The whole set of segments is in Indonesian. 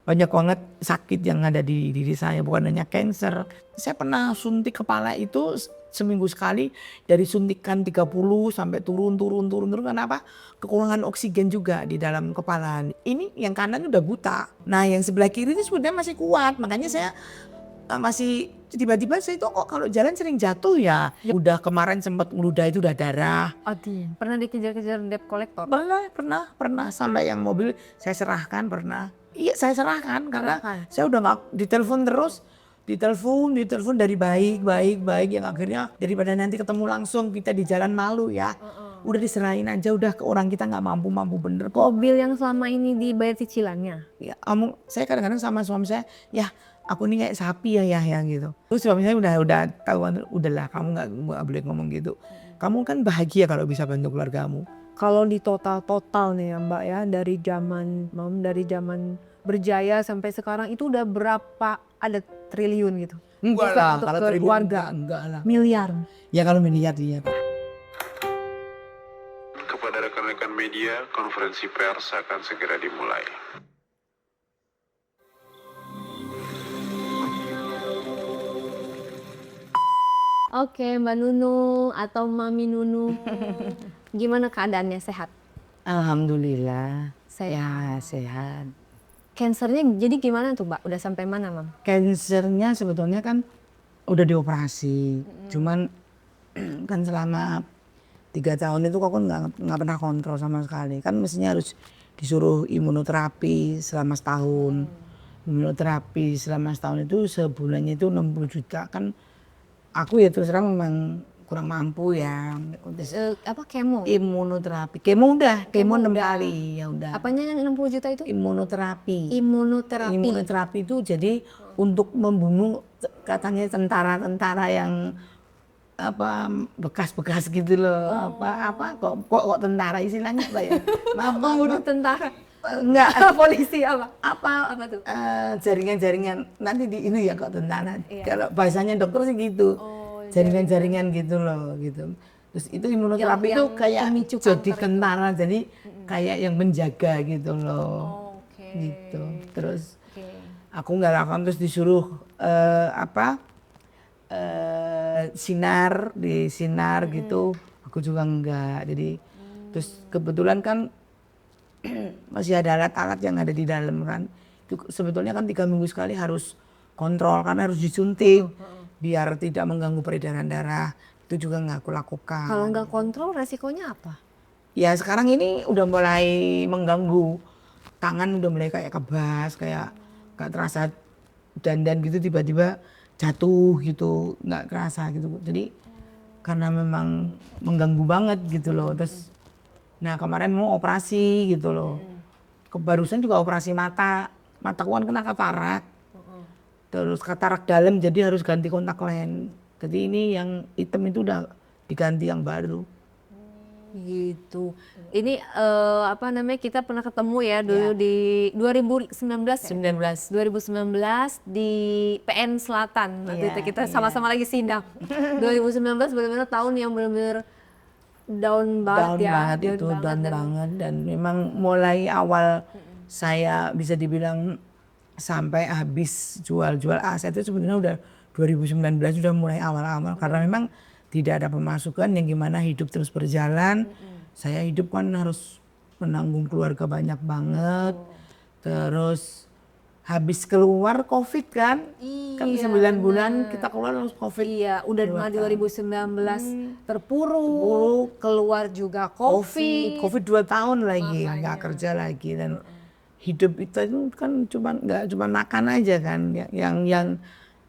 banyak banget sakit yang ada di diri saya, bukan hanya cancer. Saya pernah suntik kepala itu seminggu sekali, dari suntikan 30 sampai turun. Kenapa? Kekurangan oksigen juga di dalam kepala. Ini yang kanan udah buta. Nah yang sebelah kiri ini sebenarnya masih kuat. Makanya saya masih tiba-tiba saya itu kok kalau jalan sering jatuh ya. Udah kemarin sempat ngeludah itu udah darah. Aduh, pernah dikejar-kejar debt collector? Pernah sampai yang mobil saya serahkan pernah. Iya saya serahkan karena Serahkan. saya udah nggak ditelepon terus. Ditelepon dari baik yang akhirnya daripada nanti ketemu langsung kita di jalan malu ya. Udah diserahin aja udah ke orang kita nggak mampu bener kok. Mobil yang selama ini dibayar cicilannya? Ya, saya kadang-kadang sama suami saya, ya aku ini kayak sapi ya gitu. Terus suami saya udah tahu, udahlah kamu nggak boleh ngomong gitu. Kamu kan bahagia kalau bisa bantu keluargamu. Kalau di total nih ya Mbak ya, dari zaman berjaya sampai sekarang itu udah berapa ada triliun gitu? Enggak Bisa lah, untuk kalau ke triliun keluarga. enggak lah. Miliar. Ya kalau miliar iya. Kepada rekan-rekan media, konferensi pers akan segera dimulai. Oke, Mbak Nunu atau Mami Nunu, gimana keadaannya, sehat? Alhamdulillah, saya sehat. Cancernya jadi gimana tuh Mbak? Udah sampai mana Mam? Cancernya sebetulnya kan udah dioperasi, cuman kan selama 3 tahun itu kok nggak pernah kontrol sama sekali. Kan mestinya harus disuruh imunoterapi selama setahun. Imunoterapi selama setahun itu sebulannya itu 60 juta kan. Aku ya terus terang memang kurang mampu ya. Apa kemo? Imunoterapi, kemo 6 udah. kali ya udah. Apanya yang 60 juta itu? Imunoterapi. Imunoterapi. Imunoterapi itu jadi untuk membunuh katanya tentara-tentara yang apa bekas-bekas gitu loh. Apa kok tentara istilahnya apa ya? Membunuh tentara. Enggak. Polisi apa? Apa tuh? Jaringan-jaringan nanti di ini ya kok tentara. Iya. Kalau bahasanya dokter sih gitu. Oh, Jaringan-jaringan gitu loh gitu. Terus itu imunoterapi itu kayak pemicu jadi kanker tentara jadi kayak yang menjaga gitu loh. Oke. Gitu. Terus Oke. aku nggak lakukan terus disuruh sinar gitu. Aku juga enggak. Jadi terus kebetulan kan masih ada alat-alat yang ada di dalam kan. Itu sebetulnya kan 3 minggu sekali harus kontrol karena harus disuntik biar tidak mengganggu peredaran darah. Itu juga nggak aku lakukan. Kalau nggak kontrol resikonya apa? Ya sekarang ini udah mulai mengganggu. Tangan udah mulai kayak kebas, kayak nggak terasa dandan gitu tiba-tiba jatuh gitu, nggak kerasa gitu. Jadi karena memang mengganggu banget gitu loh. Terus nah kemarin mau operasi gitu loh. Barusan juga operasi mata. Mataku kan kena katarak. Terus katarak dalam jadi harus ganti kontak lens. Jadi ini yang hitam itu udah diganti yang baru. Gitu. Ini apa namanya, kita pernah ketemu ya dulu di 2019 di PN Selatan. Waktu itu kita sama-sama lagi sidang. 2019 benar-benar tahun yang benar-benar down banget ya. Down banget dan memang mulai awal saya bisa dibilang sampai habis jual aset itu sebenarnya udah 2019 udah mulai awal-awal karena memang tidak ada pemasukan yang gimana hidup terus berjalan. Saya hidup kan harus menanggung keluarga banyak banget. Terus habis keluar COVID kan. Kan 9 bulan kita keluar harus COVID. Iya, udah di 2019 terpuruk, keluar juga COVID. COVID 2 tahun lagi, nggak kerja lagi dan hidup itu kan nggak cuma makan aja kan.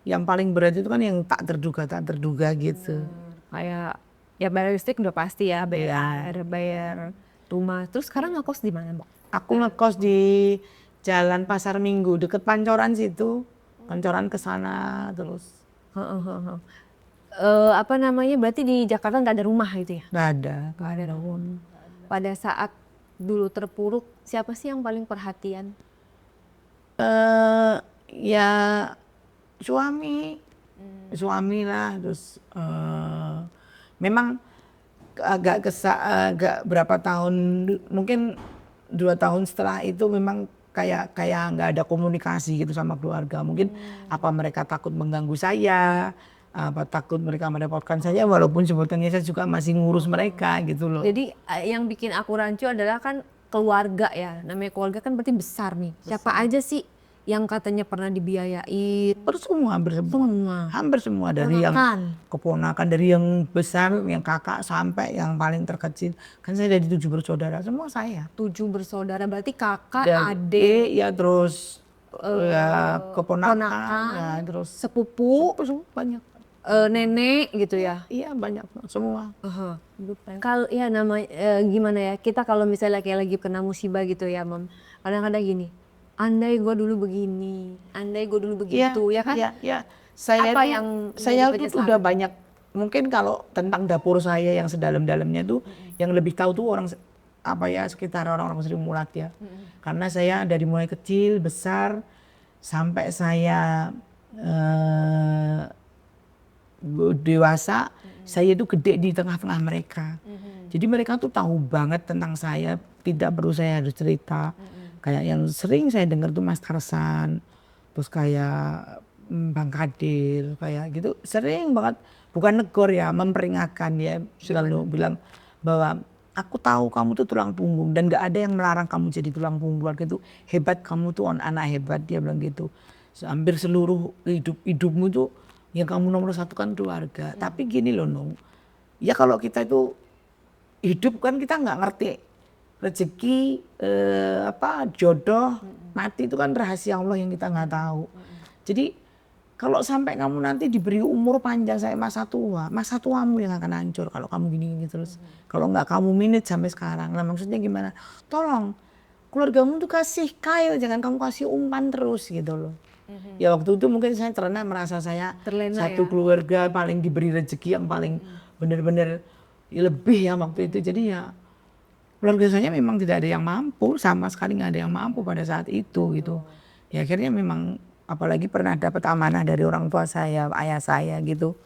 Yang paling berat itu kan yang tak terduga gitu. Kayak ya bayar listrik udah pasti ya, bayar rumah. Terus sekarang ngekos di mana, Mbak? Aku ngekos di Jalan Pasar Minggu deket Pancoran situ. Pancoran ke sana terus. Apa namanya, berarti di Jakarta nggak ada rumah gitu ya? Nggak ada. Pada saat dulu terpuruk, siapa sih yang paling perhatian? Ya suami lah terus memang agak berapa tahun mungkin 2 tahun setelah itu memang kayak nggak ada komunikasi gitu sama keluarga. Mungkin apa mereka takut mengganggu saya, apa takut mereka merepotkan saya, walaupun sebetulnya saya juga masih ngurus mereka gitu loh. Jadi yang bikin aku rancu adalah kan keluarga ya. Namanya keluarga kan berarti besar nih. Siapa aja sih yang katanya pernah dibiayain? Hampir semua. Semua. Hampir semua dari yang Ponakan. keponakan, dari yang besar, yang kakak sampai yang paling terkecil. Kan saya dari 7 bersaudara, semua saya. 7 bersaudara berarti kakak, Dan adik, ya terus ya keponakan, ponakan, ya terus sepupu, semua banyak. nenek gitu ya. Iya banyak semua. Kalau ya nama gimana ya, kita kalau misalnya kayak lagi kena musibah gitu ya Mam, kadang-kadang gini, andai gue dulu begini, andai gue dulu begitu, ya kan? Iya. Saya Apa tuh, yang saya menjadi tuh penyesalan? udah banyak, mungkin kalau tentang dapur saya yang sedalam-dalamnya tuh, yang lebih tahu tuh orang apa ya, sekitar orang-orang Sri Mulat ya. Karena saya dari mulai kecil, besar, sampai saya dewasa, saya itu gede di tengah-tengah mereka. Jadi mereka tuh tahu banget tentang saya, tidak perlu saya harus cerita. Kayak yang sering saya dengar tuh Mas Tarsan, terus kayak Bang Kadir, kayak gitu. Sering banget, bukan negor ya, memperingatkan ya. Selalu bilang bahwa aku tahu kamu tuh tulang punggung dan gak ada yang melarang kamu jadi tulang punggung keluarga itu. Hebat kamu tuh, anak hebat, dia bilang gitu. Hampir seluruh hidupmu tuh yang kamu nomor satu kan keluarga. Tapi gini loh Nung, ya kalau kita itu hidup kan kita nggak ngerti rezeki, jodoh, mati itu kan rahasia Allah yang kita nggak tahu. Jadi kalau sampai kamu nanti diberi umur panjang sampai masa tuamu yang akan hancur kalau kamu gini-gini terus. Kalau nggak kamu minit sampai sekarang. Nah maksudnya gimana? Tolong keluargamu tuh kasih kail, jangan kamu kasih umpan terus gitu loh. Ya waktu itu mungkin saya terlena, merasa saya Terlena satu ya. keluarga paling diberi rezeki yang paling benar-benar lebih ya waktu itu. Jadi ya keluarga saya memang tidak ada yang mampu, sama sekali nggak ada yang mampu pada saat itu gitu. Ya akhirnya memang apalagi pernah dapat amanah dari orang tua saya, ayah saya gitu,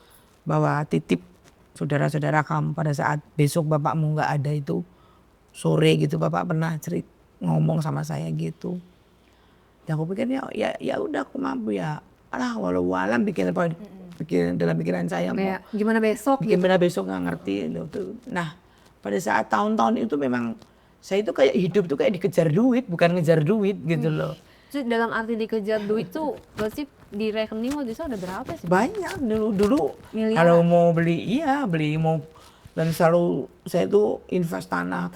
bahwa titip saudara-saudara kamu pada saat besok bapakmu nggak ada itu, sore gitu bapak pernah ngomong sama saya gitu. Ya aku pikir ya udah aku mampu ya. Alah walau alam pikir dalam pikiran saya mau Kayak gimana besok gitu. gimana besok nggak ngerti gitu. Nah pada saat tahun-tahun itu memang saya itu kayak hidup tuh kayak dikejar duit, bukan ngejar duit gitu loh. Terus dalam arti dikejar duit tuh berarti di rekening waktu itu ada berapa sih? Banyak dulu Miliaran. kalau mau beli mau, dan selalu saya tuh invest tanah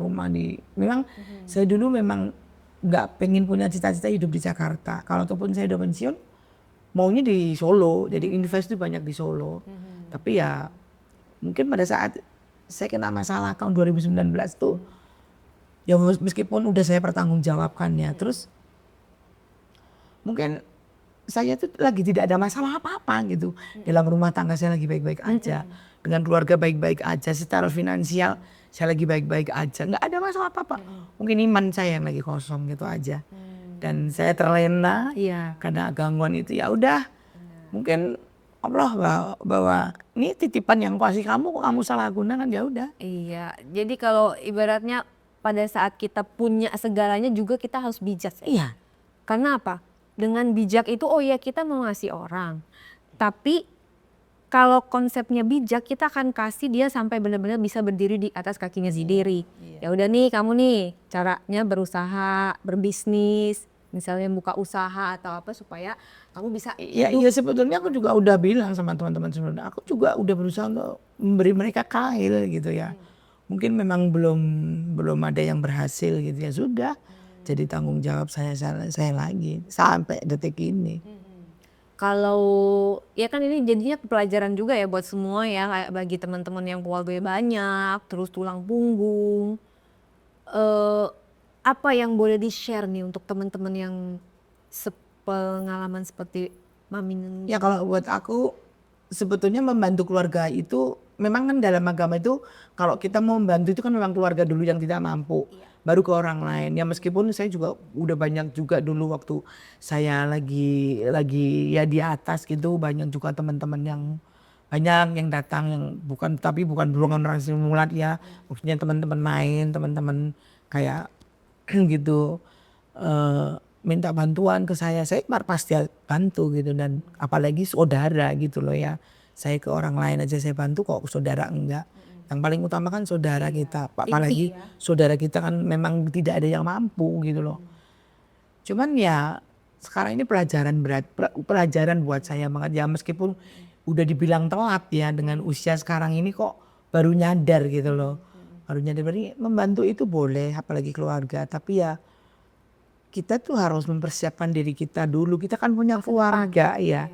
rumah memang saya dulu memang nggak pengen punya cita-cita hidup di Jakarta. Kalau ataupun saya udah pensiun maunya di Solo, jadi invest tuh banyak di Solo. Tapi ya mungkin pada saat saya kena masalah tahun 2019 tuh ya meskipun udah saya pertanggungjawabkannya, terus mungkin saya tuh lagi tidak ada masalah apa-apa gitu. Dalam rumah tangga saya lagi baik-baik aja. Dengan keluarga baik-baik aja. Secara finansial saya lagi baik-baik aja. Nggak ada masalah apa-apa. Mungkin iman saya yang lagi kosong gitu aja. Dan saya terlena ya karena gangguan itu, ya udah. Mungkin Allah bahwa ini titipan yang kasih kamu salah gunakan, ya udah. Iya, jadi kalau ibaratnya pada saat kita punya segalanya juga kita harus bijak ya. Iya. Karena apa? Dengan bijak itu oh ya kita mau ngasih orang. Tapi kalau konsepnya bijak kita akan kasih dia sampai benar-benar bisa berdiri di atas kakinya sendiri. Ya udah nih kamu nih caranya berusaha, berbisnis, misalnya buka usaha atau apa supaya kamu bisa Iya sebetulnya aku juga udah bilang sama teman-teman sebelumnya, aku juga udah berusaha untuk memberi mereka kail gitu ya. Mungkin memang belum ada yang berhasil gitu ya, sudah jadi tanggung jawab saya lagi sampai detik ini. Kalau ya kan ini jadinya pelajaran juga ya buat semua ya, kayak bagi teman-teman yang keluarganya banyak, terus tulang punggung. Apa yang boleh di-share nih untuk teman-teman yang pengalaman seperti Mami? Ya kalau buat aku sebetulnya membantu keluarga itu memang kan dalam agama itu kalau kita mau membantu itu kan memang keluarga dulu yang tidak mampu. Baru ke orang lain. Ya meskipun saya juga udah banyak juga dulu waktu saya lagi ya di atas gitu, banyak juga teman-teman yang banyak yang datang yang bukan dorongan orang Sri Mulat ya. Maksudnya teman-teman main, teman-teman kayak gitu. minta bantuan ke saya pasti bantu gitu, dan apalagi saudara gitu loh ya. Saya ke orang lain aja saya bantu, kok saudara enggak. Yang paling utama kan saudara kita, apalagi saudara kita kan memang tidak ada yang mampu gitu loh. Cuman ya sekarang ini pelajaran buat saya banget ya, meskipun udah dibilang telat ya dengan usia sekarang ini kok baru nyadar gitu loh. Baru nyadar, berarti membantu itu boleh apalagi keluarga, tapi ya kita tuh harus mempersiapkan diri kita dulu. Kita kan punya keluarga ya.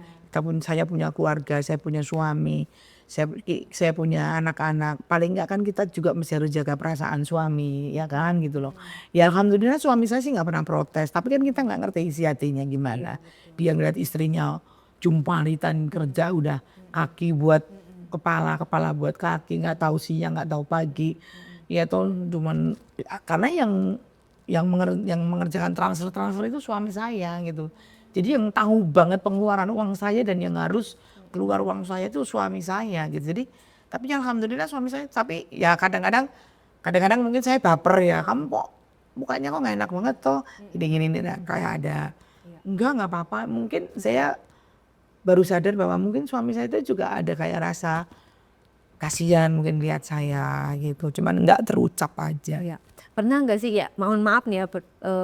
Saya punya keluarga, saya punya suami, saya punya anak-anak. Paling nggak kan kita juga mesti harus jaga perasaan suami, ya kan gitu loh. Ya alhamdulillah suami saya sih nggak pernah protes. Tapi kan kita nggak ngerti isi hatinya gimana. Dia ngeliat istrinya jumpalitan kerja udah kaki buat kepala, kepala buat kaki, nggak tahu siang, nggak tahu pagi. Ya tuh cuman karena yang mengerjakan transfer itu suami saya gitu. Jadi yang tahu banget pengeluaran uang saya dan yang harus keluar uang saya itu suami saya gitu. Jadi tapi alhamdulillah suami saya, tapi ya kadang-kadang mungkin saya baper ya, kamu kok mukanya kok nggak enak banget toh gini kayak ada nggak apa-apa. Mungkin saya baru sadar bahwa mungkin suami saya itu juga ada kayak rasa kasihan mungkin lihat saya gitu, cuman nggak terucap aja. Ya. Pernah nggak sih ya, mohon maaf nih ya,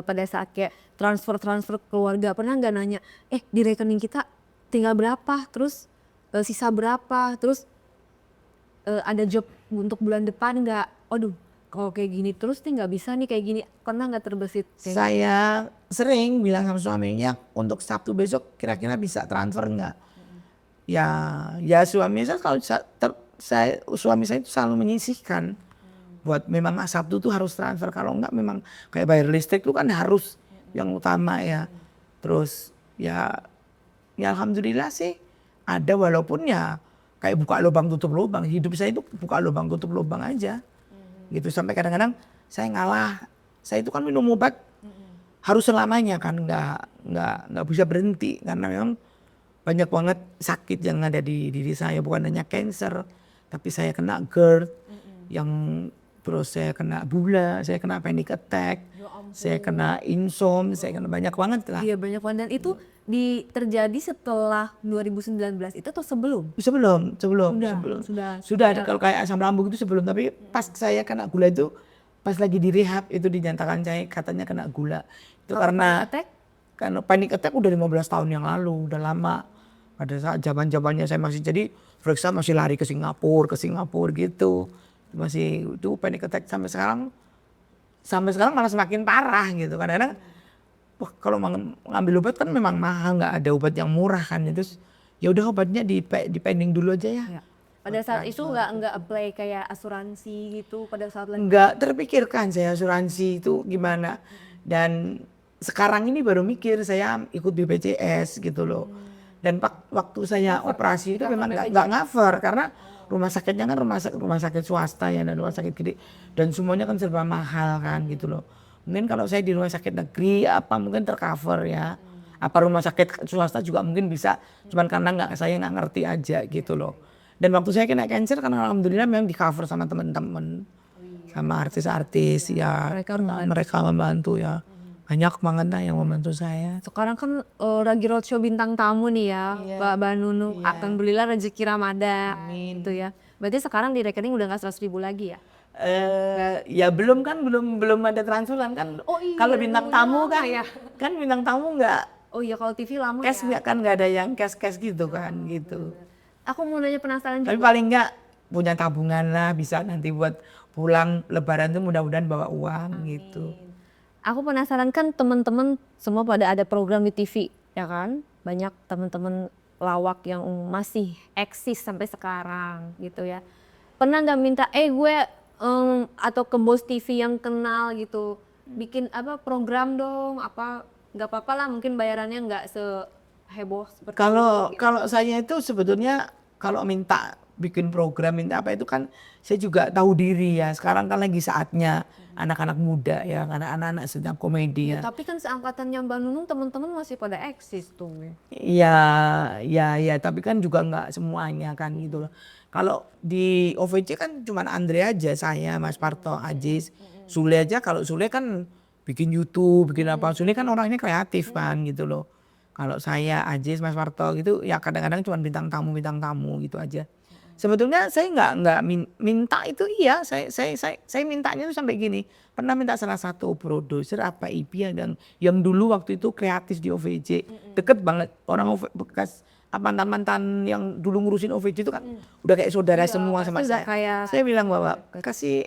pada saat kayak transfer keluarga, pernah nggak nanya, di rekening kita tinggal berapa, terus sisa berapa, terus ada job untuk bulan depan nggak? Aduh, kalau kayak gini terus nih nggak bisa nih kayak gini, pernah nggak terbesit? Saya sering bilang sama suaminya, untuk Sabtu besok kira-kira bisa transfer nggak? Ya suami saya kalau suami saya itu selalu menyisihkan. Buat memang Sabtu tuh harus transfer, kalau enggak memang kayak bayar listrik tuh kan harus yang utama ya. Terus ya alhamdulillah sih ada, walaupun ya kayak buka lubang tutup lubang. Hidup saya itu buka lubang tutup lubang aja. Gitu sampai kadang-kadang saya ngalah. Saya itu kan minum obat harus selamanya kan, nggak bisa berhenti karena memang banyak banget sakit yang ada di diri saya, bukan hanya cancer, tapi saya kena GERD, yang terus saya kena gula, saya kena panic attack, saya kena insomnia, saya kena banyak banget lah. Iya banyak banget, dan itu terjadi setelah 2019 itu atau sebelum? Sudah ada, kalau kayak asam lambung itu sebelum, tapi pas saya kena gula itu pas lagi di rehab itu dinyatakan saya katanya kena gula. Itu karena panic attack udah 15 tahun yang lalu, udah lama. Pada saat zaman-zamannya saya masih jadi periksa, masih lari ke Singapura gitu. Masih itu panic attack sampai sekarang malah semakin parah gitu. Kadang-kadang kalau ngambil obat kan memang mahal, nggak ada obat yang murah kan. Terus ya udah obatnya dipending dulu aja ya. Pada saat itu nggak apply kayak asuransi gitu pada saat lagi? Nggak terpikirkan saya asuransi itu gimana. Dan sekarang ini baru mikir saya ikut BPJS gitu loh. Dan waktu saya operasi itu memang nggak cover karena rumah sakitnya kan rumah sakit swasta ya, dan rumah sakit gede, dan semuanya kan serba mahal kan gitu loh. Mungkin kalau saya di rumah sakit negeri mungkin tercover ya. Apa rumah sakit swasta juga mungkin bisa, cuman karena saya nggak ngerti aja gitu loh. Dan waktu saya kena cancer kan alhamdulillah memang di cover sama teman-teman, sama artis-artis ya, mereka membantu ya. Banyak banget lah yang membantu saya. Sekarang kan lagi roadshow bintang tamu nih ya, Mbak Nunung. Alhamdulillah rezeki Ramadan gitu ya. Berarti sekarang di rekening udah nggak 100.000 lagi ya? Ya belum ada transferan kan. Kalau bintang tamu kan, kan bintang tamu nggak. Oh iya, kalau TV lama cash ya. Kan nggak ada yang cash gitu kan gitu. Aku mau nanya, penasaran juga. Tapi paling nggak punya tabungan lah, bisa nanti buat pulang Lebaran tuh mudah-mudahan bawa uang gitu. Aku penasaran, kan teman-teman semua pada ada program di TV ya kan, banyak teman-teman lawak yang masih eksis sampai sekarang gitu ya. Pernah nggak minta gue atau ke bos TV yang kenal gitu, bikin program dong, nggak apa-apa lah, mungkin bayarannya nggak seheboh seperti kalau saya itu sebetulnya kalau minta bikin program, minta apa itu kan saya juga tahu diri ya. Sekarang kan lagi saatnya anak-anak muda ya, karena anak-anak sedang komedi ya. Tapi kan seangkatannya Mbak Nunung teman-teman masih pada eksis tuh. Ya, tapi kan juga nggak semuanya kan gitu loh. Kalau di OVC kan cuma Andre aja, saya, Mas Parto, Ajis, Sule aja. Kalau Sule kan bikin YouTube, bikin apa. Soalnya kan orangnya kreatif kan gitu loh. Kalau saya, Ajis, Mas Warto gitu ya kadang-kadang cuma bintang tamu gitu aja. Sebetulnya saya nggak minta itu, iya saya mintanya tuh sampai gini. Pernah minta salah satu produser apa IP yang dulu waktu itu kreatif di OVJ, deket banget orang bekas mantan-mantan yang dulu ngurusin OVJ itu kan udah kayak saudara semua sama Sudah saya. kayak Saya bilang bahwa kasih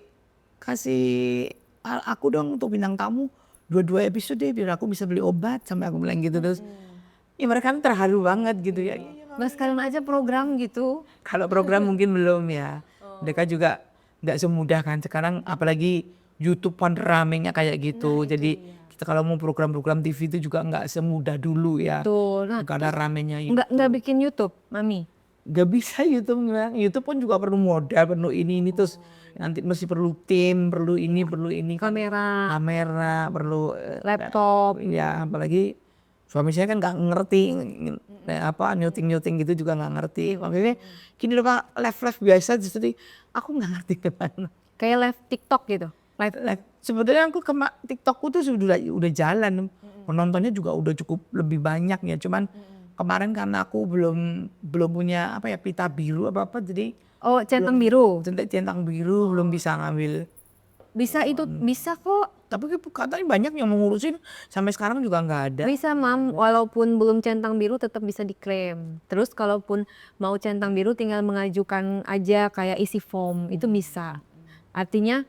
aku dong untuk bintang tamu 2 episode deh biar aku bisa beli obat, sampai aku bilang gitu. Terus ya mereka kan terharu banget gitu ya. Mas kalian aja program gitu. Kalau program mungkin belum ya. Mereka juga nggak semudah kan sekarang, apalagi YouTube kan ramenya kayak gitu. Jadi kita kalau mau program-program TV itu juga nggak semudah dulu ya. Tuh, nah Karena ramenya nggak bikin YouTube, Mami. nggak bisa YouTube. YouTube pun juga perlu modal, perlu ini terus nanti mesti perlu tim, perlu ini Kamera, perlu laptop. ya, apalagi suami saya kan nggak ngerti apa nyuting gitu juga nggak ngerti. Makanya gini loh Pak, live biasa jadi aku nggak ngerti gimana. Kayak live TikTok gitu. Live sebetulnya aku TikTokku tuh udah jalan, penontonnya juga udah cukup lebih banyak ya. Cuman kemarin karena aku belum punya apa ya pita biru apa jadi Oh, centang biru. centang biru belum bisa ngambil. Bisa itu, bisa kok. Tapi katanya banyak yang mengurusin sampai sekarang juga nggak ada. Bisa, Mam. Walaupun belum centang biru tetap bisa diklaim. Terus kalaupun mau centang biru tinggal mengajukan aja kayak isi form, itu bisa. Artinya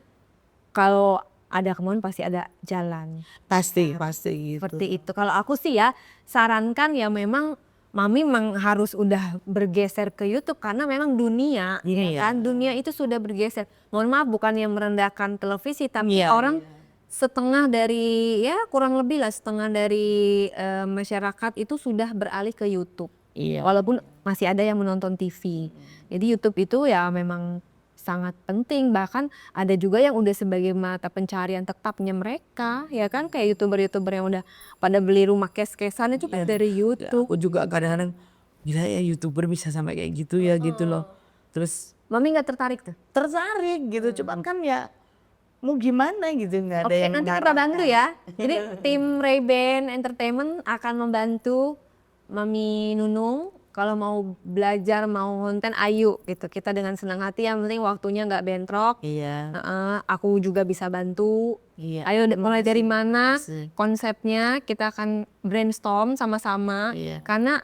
kalau ada kemauan pasti ada jalan. Pasti gitu. Seperti itu. Kalau aku sih ya sarankan ya memang Mami memang harus udah bergeser ke YouTube karena memang dunia, ya kan, dunia itu sudah bergeser. Mohon maaf bukan yang merendahkan televisi, tapi orang setengah dari ya kurang lebih lah setengah dari masyarakat itu sudah beralih ke YouTube. Walaupun masih ada yang menonton TV. Jadi YouTube itu ya memang sangat penting, bahkan ada juga yang udah sebagai mata pencarian tetapnya mereka, ya kan, kayak youtuber yang udah pada beli rumah kes-kesan itu kan dari YouTube. Aku juga kadang-kadang gila ya YouTuber bisa sampai kayak gitu ya gitu loh. Terus Mami nggak tertarik tuh? tertarik gitu, cuman kan ya mau gimana gitu, nggak ada Oke, yang nanti kita bantu ya. Jadi tim Ray-Ban Entertainment akan membantu Mami Nunung. Kalau mau belajar, mau konten, ayo gitu. Kita dengan senang hati, yang penting waktunya nggak bentrok. Aku juga bisa bantu. Ayo mulai dari mana konsepnya, kita akan brainstorm sama-sama. Karena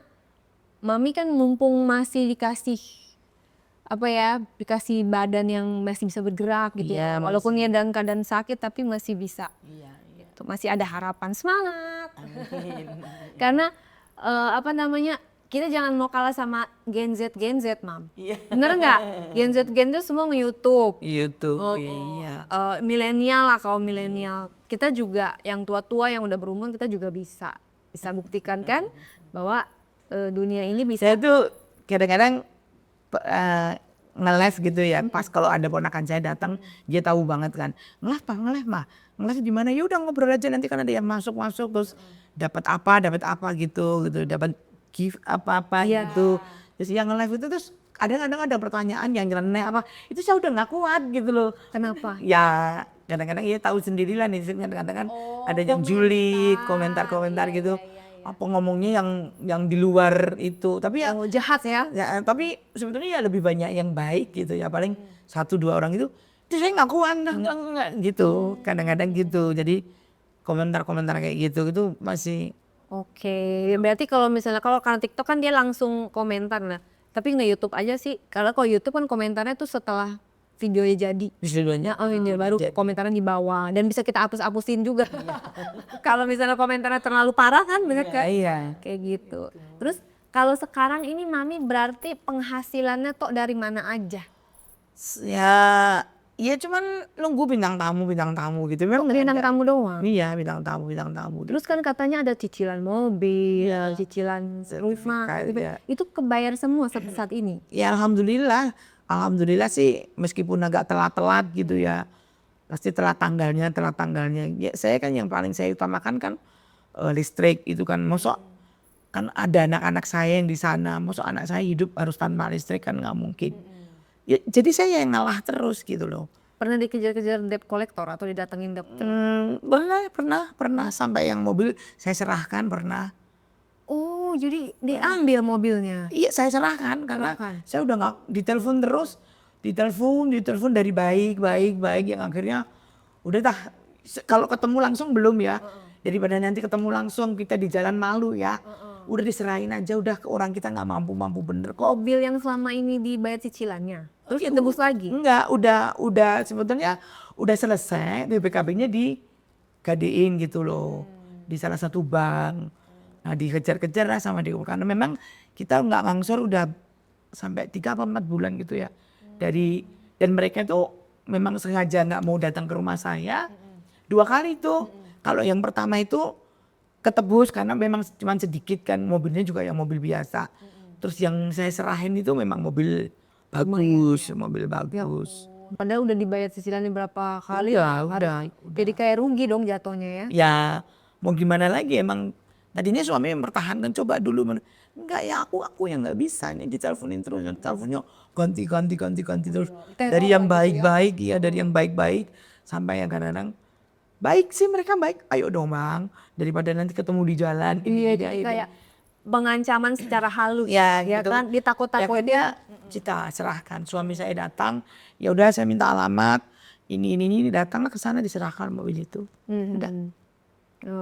Mami kan mumpung masih dikasih dikasih badan yang masih bisa bergerak gitu. Walaupun ya dalam keadaan sakit tapi masih bisa. Gitu. Masih ada harapan, semangat. Karena kita jangan mau kalah sama Gen Z, Mam. Bener nggak? Gen Z semua nge-YouTube. Milenial lah, kalau milenial. Kita juga yang tua-tua yang udah berumur, kita juga bisa buktikan kan bahwa dunia ini bisa. Saya tuh kadang-kadang nge-live gitu ya. Pas kalau ada ponakan saya datang, dia tahu banget kan. Nge-live mah. Nge-live di mana? Ya udah ngobrol aja, nanti kan ada yang masuk terus dapat apa gitu. Dapat gift apa gitu. Terus yang nge-live itu terus kadang-kadang ada pertanyaan yang nyeleneh apa, itu saya udah nggak kuat gitu loh. Kenapa? Ya kadang-kadang ya tahu sendirilah nih, kadang-kadang ada yang julid, komentar gitu. Apa ngomongnya yang di luar itu, tapi ya jahat ya. Tapi sebetulnya ya lebih banyak yang baik gitu ya, paling 1-2 orang itu saya nggak kuat nggak gitu, kadang-kadang gitu. Jadi komentar-komentar kayak gitu masih. Oke, berarti kalau misalnya karena TikTok kan dia langsung komentar, nah tapi nggak YouTube aja sih, karena kalau YouTube kan komentarnya tuh setelah videonya jadi. Videonya baru komentarnya di bawah dan bisa kita hapus-hapusin juga. Kalau misalnya komentarnya terlalu parah kan bener kan? Kayak gitu. Terus kalau sekarang ini Mami berarti penghasilannya tuh dari mana aja? Ya cuman nunggu bintang tamu gitu. Memang Bintang tamu doang? Iya, bintang tamu. Terus kan katanya ada cicilan mobil, cicilan rumah, itu kebayar semua saat ini? Ya alhamdulillah sih, meskipun agak telat gitu ya. Pasti telat tanggalnya. Ya saya kan yang paling saya utamakan kan listrik itu kan. Mosok kan ada anak-anak saya yang di sana, mosok anak saya hidup harus tanpa listrik kan nggak mungkin. Ya, jadi saya yang ngalah terus gitu loh. Pernah dikejar-kejar debt collector atau didatengin debt? Pernah sampai yang mobil saya serahkan pernah. Oh, jadi diambil mobilnya? Iya saya serahkan karena Serahkan. saya udah nggak ditelepon terus, ditelepon dari baik yang akhirnya udah kalau ketemu langsung belum ya. Daripada nanti ketemu langsung kita di jalan malu ya. Udah diserahin aja udah ke orang kita nggak mampu bener kok. Mobil yang selama ini dibayar cicilannya, terus Itu ditebus lagi? enggak, udah sebetulnya udah selesai, BPKB-nya digadein gitu loh. Di salah satu bank. Nah dikejar-kejar lah sama dia karena memang kita nggak ngangsur udah sampai 3 apa 4 bulan gitu ya. Dan mereka itu memang sengaja nggak mau datang ke rumah saya. 2 kali tuh. Kalau yang pertama itu ketebus karena memang cuma sedikit kan, mobilnya juga yang mobil biasa. Terus yang saya serahin itu memang mobil bagus. Padahal udah dibayar cicilannya berapa kali? Udah. Jadi kayak rugi dong jatuhnya ya? Ya mau gimana lagi emang tadinya suami mempertahankan coba dulu. Enggak ya aku yang nggak bisa ini diteleponin terus, teleponnya ganti terus. Dari yang baik-baik ya dari yang baik-baik sampai yang kadang-kadang baik sih mereka baik, ayo dong bang daripada nanti ketemu di jalan. Jadi kayak pengancaman secara halus Ya, ya gitu. kan, ditakut-takutin. Ya, kita serahkan suami saya datang ya udah saya minta alamat ini datanglah ke sana diserahkan mobil itu. Udah.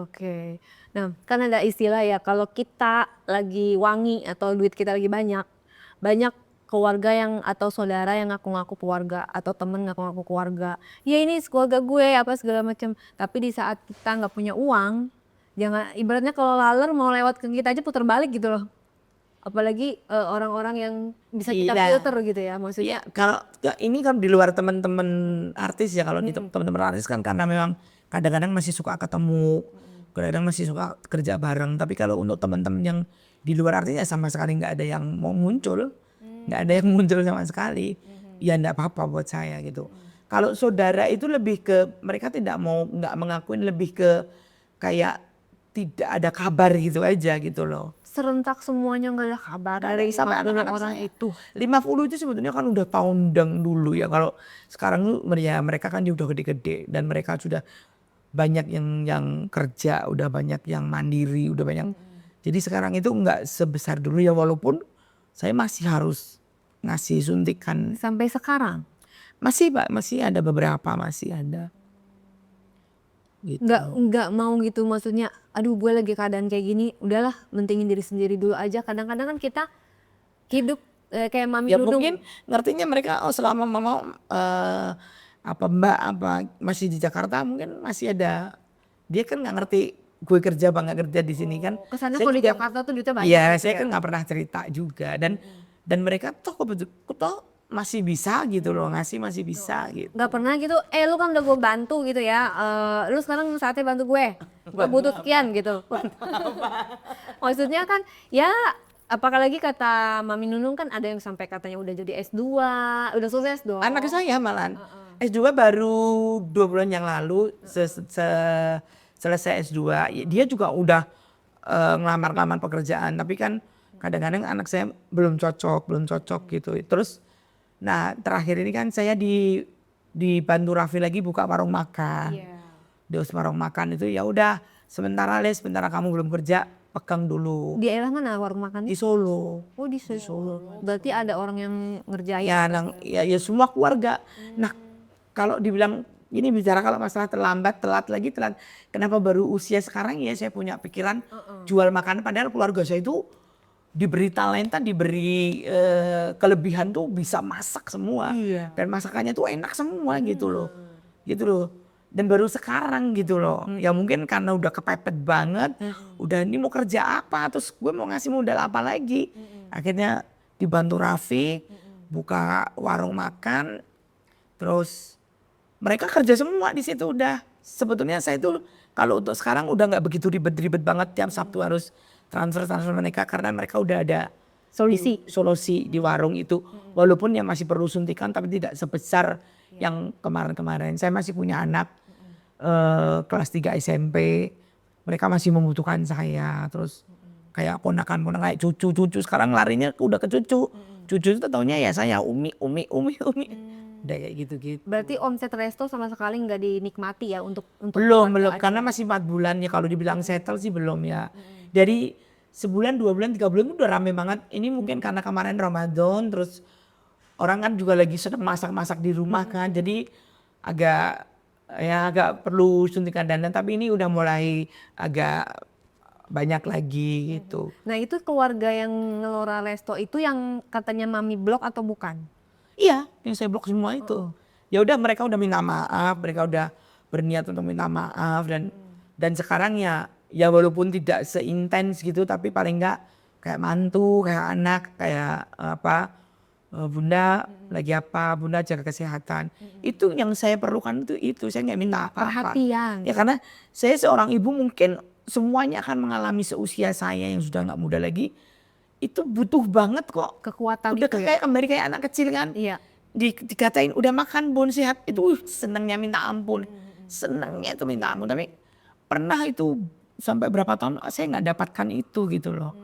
Oke. Nah, kan ada istilah ya kalau kita lagi wangi atau duit kita lagi banyak keluarga yang atau saudara yang ngaku-ngaku keluarga atau temen ngaku-ngaku keluarga. Ya ini keluarga gue apa segala macam. Tapi di saat kita nggak punya uang, jangan ibaratnya kalau laler mau lewat ke kita aja putar balik gitu loh. Apalagi orang-orang yang bisa kita Iya. filter gitu ya maksudnya. Ya kalau ini kan di luar teman-teman artis ya kalau di teman-teman artis kan karena memang kadang-kadang masih suka ketemu, kadang-kadang masih suka kerja bareng. Tapi kalau untuk teman-teman yang di luar artisnya sama sekali nggak ada yang mau muncul, nggak ada yang muncul sama sekali. Ya nggak apa-apa buat saya gitu. Kalau saudara itu lebih ke mereka nggak mengakuin lebih ke kayak tidak ada kabar gitu aja gitu loh. Serentak semuanya nggak ada kabar Dari sampai dengan anak-anak orang saya. itu. 50 itu sebetulnya kan udah tahun dulu ya. Kalau sekarang tuh ya mereka kan udah gede-gede dan mereka sudah banyak yang kerja, udah banyak yang mandiri, udah banyak. Jadi sekarang itu nggak sebesar dulu ya walaupun saya masih harus ngasih suntikan. Sampai sekarang Masih Pak, masih ada beberapa masih ada. Gitu. nggak mau gitu maksudnya. Aduh gue lagi keadaan kayak gini, udahlah mentingin diri sendiri dulu aja. Kadang-kadang kan kita hidup kayak Mami Ya Nunung. mungkin ngertinya mereka selama mama apa mbak apa masih di Jakarta mungkin masih ada dia kan nggak ngerti gue kerja apa nggak kerja di sini kan. Kesana Saya kalau di juga- Jakarta tuh duitnya banyak. Iya gitu saya ya. kan nggak pernah cerita juga dan mereka toh masih bisa gitu loh ngasih masih bisa gitu. Nggak pernah gitu, lu kan udah gue bantu gitu ya, lu sekarang saatnya bantu gue butuh sekian gitu. Maksudnya kan ya apalagi kata Mami Nunung kan ada yang sampai katanya udah jadi S2, udah sukses dong. Anak saya malah S2 baru 2 bulan yang lalu selesai S2 dia juga udah ngelamar pekerjaan tapi kan kadang-kadang anak saya belum cocok gitu terus nah terakhir ini kan saya dibantu Raffi lagi buka warung makan. Di warung makan itu ya udah sementara kamu belum kerja pegang dulu Di daerah mana warung makan? di Solo. Oh di Solo. Berarti ada orang yang ngerjain. Ya semua keluarga. Nah kalau dibilang ini bicara kalau masalah telat lagi kenapa baru usia sekarang ya saya punya pikiran jual makanan padahal keluarga saya itu diberi talenta diberi kelebihan tuh bisa masak semua dan masakannya tuh enak semua gitu loh dan baru sekarang gitu loh ya mungkin karena udah kepepet banget udah ini mau kerja apa terus gue mau ngasih modal apa lagi akhirnya dibantu Raffi buka warung makan terus mereka kerja semua di situ udah sebetulnya saya tuh kalau untuk sekarang udah nggak begitu ribet banget tiap Sabtu harus transfer mereka karena mereka udah ada solusi di warung itu walaupun yang masih perlu suntikan tapi tidak sebesar yang kemarin saya masih punya anak kelas 3 SMP mereka masih membutuhkan saya terus kayak ponakan kayak cucu sekarang larinya udah ke cucu itu taunya ya saya umi Udah kayak gitu-gitu. Berarti omset resto sama sekali nggak dinikmati ya untuk Belum keluarga karena aja. masih 4 bulan ya, kalau dibilang settle sih belum ya. Dari sebulan, 2 bulan, 3 bulan udah rame banget. Ini mungkin karena kemarin Ramadan, terus orang kan juga lagi seneng masak-masak di rumah kan. Jadi agak perlu suntikan dandan, tapi ini udah mulai agak banyak lagi gitu. Nah itu keluarga yang ngelola resto itu yang katanya mami blok atau bukan? Iya, yang saya blok semua itu. Ya udah, mereka udah minta maaf, mereka udah berniat untuk minta maaf, dan sekarang ya walaupun tidak seintens gitu, tapi paling enggak kayak mantu, kayak anak, kayak bunda lagi apa, bunda jaga kesehatan. Itu yang saya perlukan, itu saya nggak minta apa-apa. Perhatian. Ya karena saya seorang ibu, mungkin semuanya akan mengalami seusia saya yang sudah nggak muda lagi. Itu butuh banget kok. Kekuatan Udah itu ya? kayak kembali kayak anak kecil kan. Iya. Dikatain udah makan bun sehat, itu senangnya minta ampun. Senangnya itu minta ampun. Tapi pernah itu sampai berapa tahun saya nggak dapatkan itu gitu loh.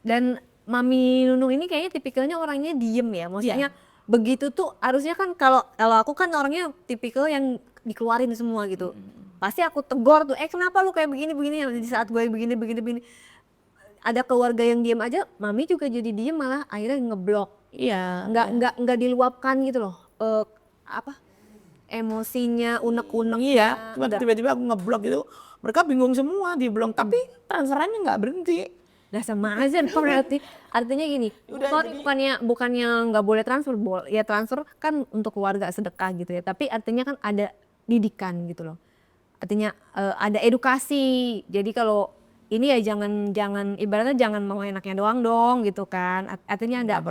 Dan Mami Nunung ini kayaknya tipikalnya orangnya diem ya. Maksudnya begitu tuh harusnya kan kalau aku kan orangnya tipikal yang dikeluarin semua gitu. Pasti aku tegur tuh, kenapa lu kayak begini di saat gue begini. Ada keluarga yang diem aja, Mami juga jadi diem, malah akhirnya ngeblok. Iya. Nggak diluapkan gitu loh. Emosinya, unek-unek. Iya, cuma tiba-tiba aku ngeblok gitu. Mereka bingung semua, di blok, tapi transferannya nggak berhenti. Nah sama aja dong berarti. Artinya gini, sorry, bukannya nggak boleh transfer, ya transfer kan untuk keluarga sedekah gitu ya. Tapi artinya kan ada didikan gitu loh. Artinya ada edukasi. Jadi kalau ini ya jangan ibaratnya jangan mau enaknya doang dong gitu kan. Artinya ada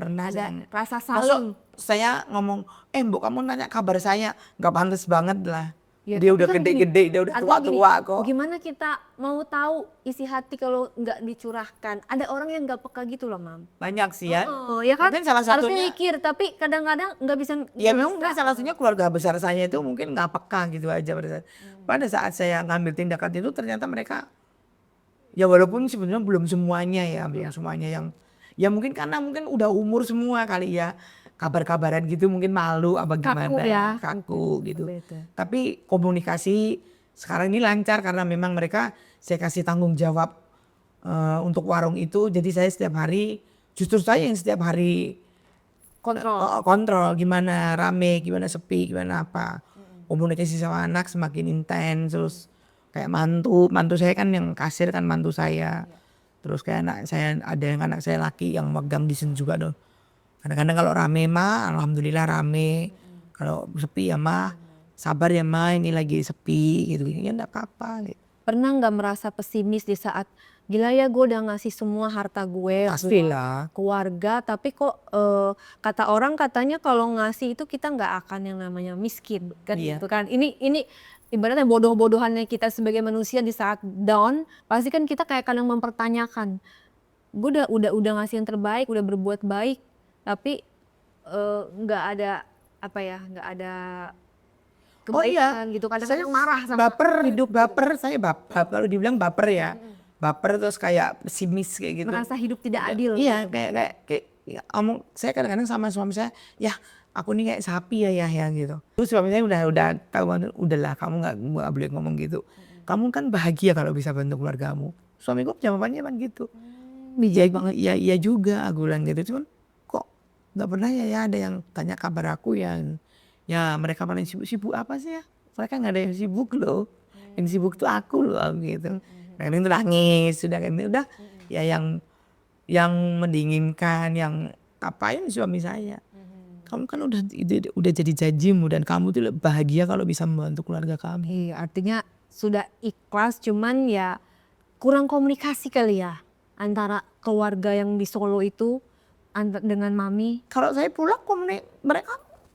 rasa saling. Saya ngomong, Mbok kamu nanya kabar saya, nggak pantas banget lah. Ya, dia udah kan gede-gede, dia udah tua-tua kok. Gimana kita mau tahu isi hati kalau nggak dicurahkan? Ada orang yang nggak peka gitu loh, Mam. Banyak sih ya. Ya kan? Mungkin salah Harusnya satunya, mikir, tapi kadang-kadang nggak bisa. ya memang salah satunya keluarga besar saya itu mungkin nggak peka gitu aja pada saat saya ngambil tindakan itu. Ternyata mereka, ya walaupun sebenarnya belum semuanya ya, belum semuanya yang, ya mungkin karena mungkin udah umur semua kali ya, kabar-kabaran gitu mungkin malu apa gimana, kaku gitu. Betul. Tapi komunikasi sekarang ini lancar karena memang mereka saya kasih tanggung jawab untuk warung itu. Jadi saya setiap hari, justru saya yang setiap hari kontrol gimana rame, gimana sepi, gimana apa. Komunikasi sama anak semakin intens. Terus kayak mantu saya kan yang kasir kan mantu saya. Terus kayak anak saya, ada yang anak saya laki yang megang di sini juga dong. Kadang-kadang kalau rame mah alhamdulillah rame. Kalau sepi ya mah sabar ya mah, ini lagi sepi gitu. Ya enggak apa-apa gitu. Pernah nggak merasa pesimis di saat gila ya gue udah ngasih semua harta gue Pastilah. keluarga, tapi kok kata orang katanya kalau ngasih itu kita nggak akan yang namanya miskin kan gitu kan. Ini ibaratnya bodoh-bodohannya kita sebagai manusia di saat down, pasti kan kita kayak kadang mempertanyakan, gue udah ngasih yang terbaik, udah berbuat baik, tapi nggak ada nggak ada kebaikan gitu. Kadang-kadang marah sama hidup, saya baper, kalau dibilang baper ya. Baper terus kayak pesimis kayak gitu. Merasa hidup tidak adil. Iya, kayak saya kadang-kadang sama suami saya, ya aku nih kayak sapi ya gitu. Terus suami saya udah tahu, udahlah kamu nggak boleh ngomong gitu. Kamu kan bahagia kalau bisa bantu keluargamu. Suamiku jawabannya kan gitu. Bijak banget, iya juga aku bilang gitu. Cuman kok nggak pernah ya ada yang tanya kabar aku yang, ya mereka paling sibuk apa sih ya? Mereka nggak ada yang sibuk loh. Yang sibuk tuh aku loh gitu. Kadang itu nangis, sudah kan udah ya yang mendinginkan, yang ngapain suami saya. Kamu kan udah jadi janjimu dan kamu tuh bahagia kalau bisa membantu keluarga kami. Artinya sudah ikhlas, cuman ya kurang komunikasi kali ya antara keluarga yang di Solo itu dengan Mami. Kalau saya pulang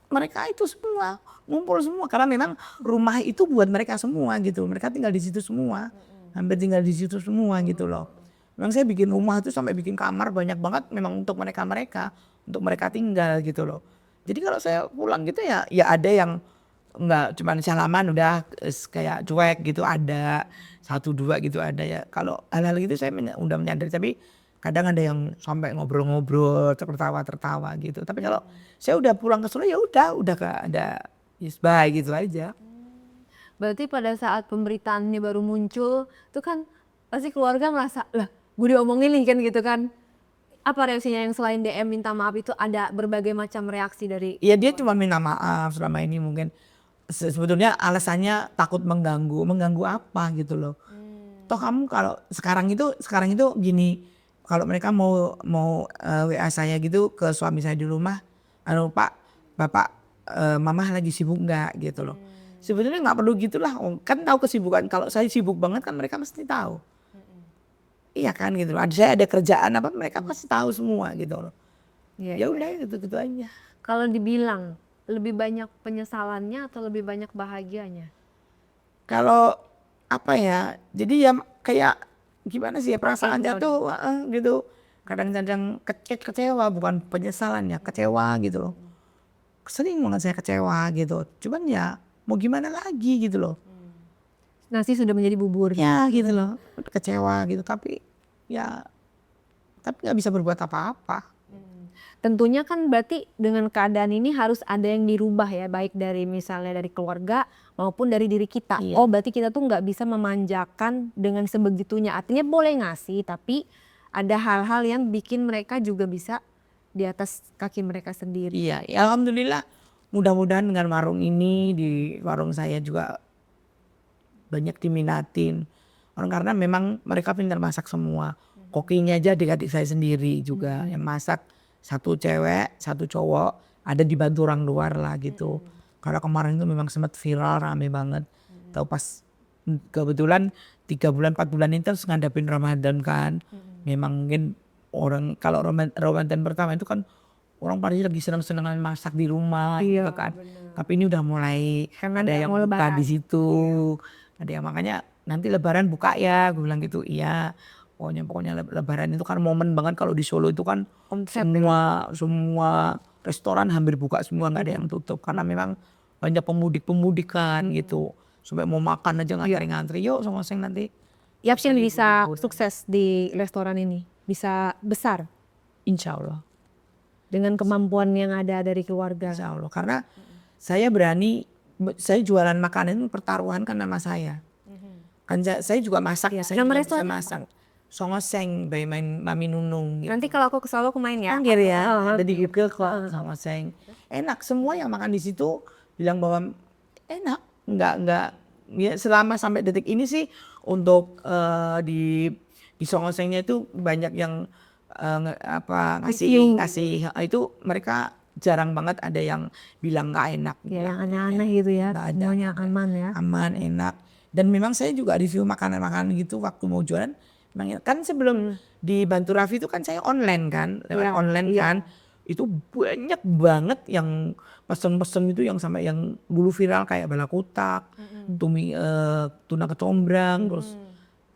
mereka itu semua ngumpul semua karena memang rumah itu buat mereka semua gitu. Mereka tinggal di situ semua. Hampir tinggal di situ semua gitu loh. Memang saya bikin rumah itu sampai bikin kamar banyak banget memang untuk mereka untuk mereka tinggal gitu loh. Jadi kalau saya pulang gitu ya ada yang enggak cuman salaman udah kayak cuek gitu, ada 1-2 gitu ada ya. Kalau hal-hal gitu saya udah menyadari, tapi Kadang ada yang sampai ngobrol-ngobrol, tertawa-tertawa gitu. Tapi kalau saya udah pulang ke Solo ya udah gak ada yes bye gitu aja. Berarti pada saat pemberitaannya baru muncul, itu kan pasti keluarga merasa, lah gue diomongin nih kan gitu kan. Apa reaksinya yang selain DM minta maaf itu ada berbagai macam reaksi dari Iya dia cuma minta maaf selama ini mungkin sebetulnya alasannya takut mengganggu. Mengganggu apa gitu loh. Toh kamu kalau sekarang itu gini, kalau mereka mau WA saya gitu ke suami saya di rumah, Pak, Bapak, Mama lagi sibuk nggak gitu loh. Sebetulnya nggak perlu gitulah, kan tahu kesibukan. Kalau saya sibuk banget kan mereka mesti tahu. Iya kan gitu loh. Saya ada kerjaan apa mereka pasti tahu semua gitu loh. Iya, Ya udah gitu aja. kalau dibilang lebih banyak penyesalannya atau lebih banyak bahagianya? Kalau apa ya, jadi ya kayak gimana sih ya perasaannya tuh gitu. Kadang-kadang kecewa bukan penyesalan ya, kecewa gitu loh. Sering banget saya kecewa gitu. Cuman ya mau gimana lagi gitu loh. Nasi sudah menjadi bubur. Ya gitu loh, kecewa gitu tapi ya nggak bisa berbuat apa-apa. Tentunya kan berarti dengan keadaan ini harus ada yang dirubah ya, baik dari misalnya dari keluarga maupun dari diri kita. Iya. Oh berarti kita tuh nggak bisa memanjakan dengan sebegitunya. Artinya boleh ngasih tapi ada hal-hal yang bikin mereka juga bisa di atas kaki mereka sendiri. Iya, ya alhamdulillah mudah-mudahan dengan warung ini di warung saya juga banyak diminatin. Karena memang mereka pintar masak semua. Kokinya aja adik-adik saya sendiri juga yang masak. Satu cewek, satu cowok, ada dibantu orang luar lah gitu. Karena kemarin itu memang sempat viral rame banget. Tahu pas kebetulan 3 bulan 4 bulan itu harus ngadapin Ramadan kan. Memang mungkin orang kalau Ramadan pertama itu kan orang pada lagi senang-senangan masak di rumah gitu kan. Tapi ini udah mulai Karena ada yang mau buka lebaran. di situ. Ada yang makanya nanti lebaran buka ya, gue bilang gitu. Iya. Pokoknya lebaran itu kan momen banget kalau di Solo itu kan semua restoran hampir buka semua, nggak ada yang tutup karena memang banyak pemudik kan gitu. Sampai mau makan aja ngantri-ngantri. Yuk sama saya nanti. Yapsin bisa sukses di restoran ini, bisa besar Insya Allah. dengan kemampuan yang ada dari keluarga. Insya Allah. Karena saya berani, saya jualan makanan itu pertaruhan kan nama saya. Kan saya juga masak ya, saya Nama juga bisa restoran masak. Songoseng by Mami Nunung gitu. Nanti kalau aku ke Solo aku main ya. Panggil ya, ada di Google kok Songoseng. Enak, semua yang makan di situ bilang bahwa enak. Enggak ya selama sampai detik ini sih untuk di Songosengnya itu banyak yang ngasih itu mereka jarang banget ada yang bilang nggak enak. Ya yang aneh-aneh gitu ya. Nggak ada. Semuanya aman ya. Aman, enak. Dan memang saya juga review makanan-makanan gitu waktu mau jualan. Kan sebelum dibantu Raffi itu kan saya online kan, lewat online kan. Itu banyak banget yang pesen-pesen itu yang sampai yang dulu viral kayak balakutak, tuna kecombrang, terus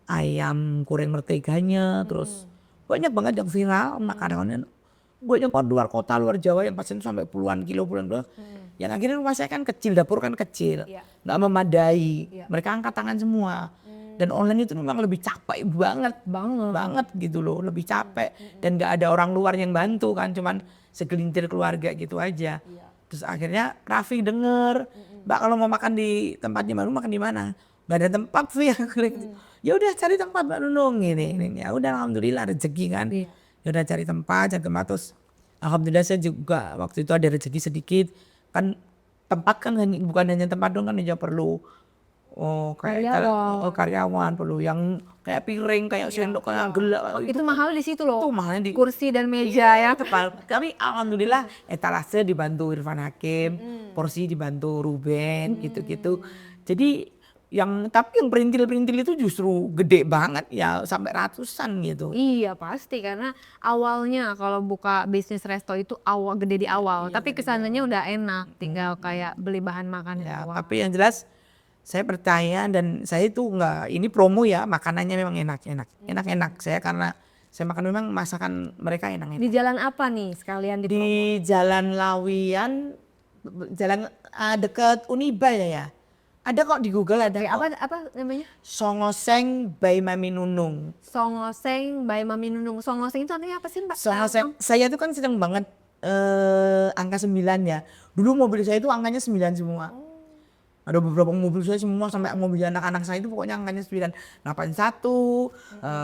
ayam goreng merteganya, terus banyak banget yang viral makanan. Banyak banget luar kota, luar Jawa yang pesen sampai puluhan kilo. Yang akhirnya rumah saya kan kecil, dapur kan kecil, nggak memadai. Mereka angkat tangan semua. Dan online itu memang lebih capek banget gitu loh, lebih capek. Dan nggak ada orang luar yang bantu kan, cuman segelintir keluarga gitu aja. Terus akhirnya Raffi denger, Mbak kalau mau makan di tempatnya baru makan di mana? Gak ada tempat sih. Ya udah cari tempat Mbak Nunung ini. Ya udah alhamdulillah rezeki kan. Ya udah cari tempat terus alhamdulillah saya juga waktu itu ada rezeki sedikit kan. Tempat kan bukan hanya tempat dong kan, dia perlu karyawan perlu yang kayak piring, kayak sendok, kayak gelas. Itu mahal di situ loh. Itu mahalnya di kursi dan meja ya. Kami alhamdulillah etalase dibantu Irfan Hakim, porsi dibantu Ruben gitu-gitu. Jadi tapi yang perintil-perintil itu justru gede banget ya, sampai ratusan gitu. Iya pasti karena awalnya kalau buka bisnis resto itu gede di awal, tapi kesananya udah enak, tinggal kayak beli bahan makan Ya, doang. tapi yang jelas saya percaya dan saya itu ini promo ya, makanannya memang enak. Saya karena saya makan memang masakan mereka enak. Di jalan apa nih sekalian Di Jalan Lawian, jalan dekat Uniba ya. Ada kok di Google ada kok. Apa namanya? Songoseng by Mami Nunung. Songoseng by Mami Nunung. Songoseng itu artinya apa sih Mbak? Songoseng, saya tuh kan sedang banget angka 9 ya. Dulu mobil saya itu angkanya 9 semua. Ada beberapa mobil saya semua sampai mobil anak-anak saya itu pokoknya angkanya 9. 81,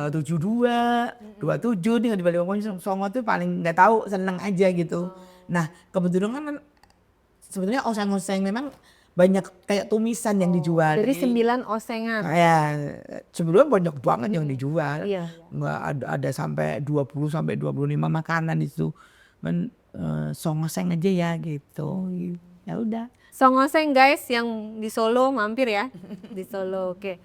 72, 27, tinggal dibalik pokoknya Songo tuh paling nggak tahu, seneng aja gitu. Nah kebetulan kan sebetulnya oseng-oseng memang banyak kayak tumisan yang dijual. Dari 9 osengan. Ya, sebelumnya banyak banget yang dijual. Iya. Nggak ada sampai 20 sampai 25 makanan itu. Songoseng aja ya gitu. Ya udah. Songoseng guys yang di Solo mampir ya. Di Solo. Oke.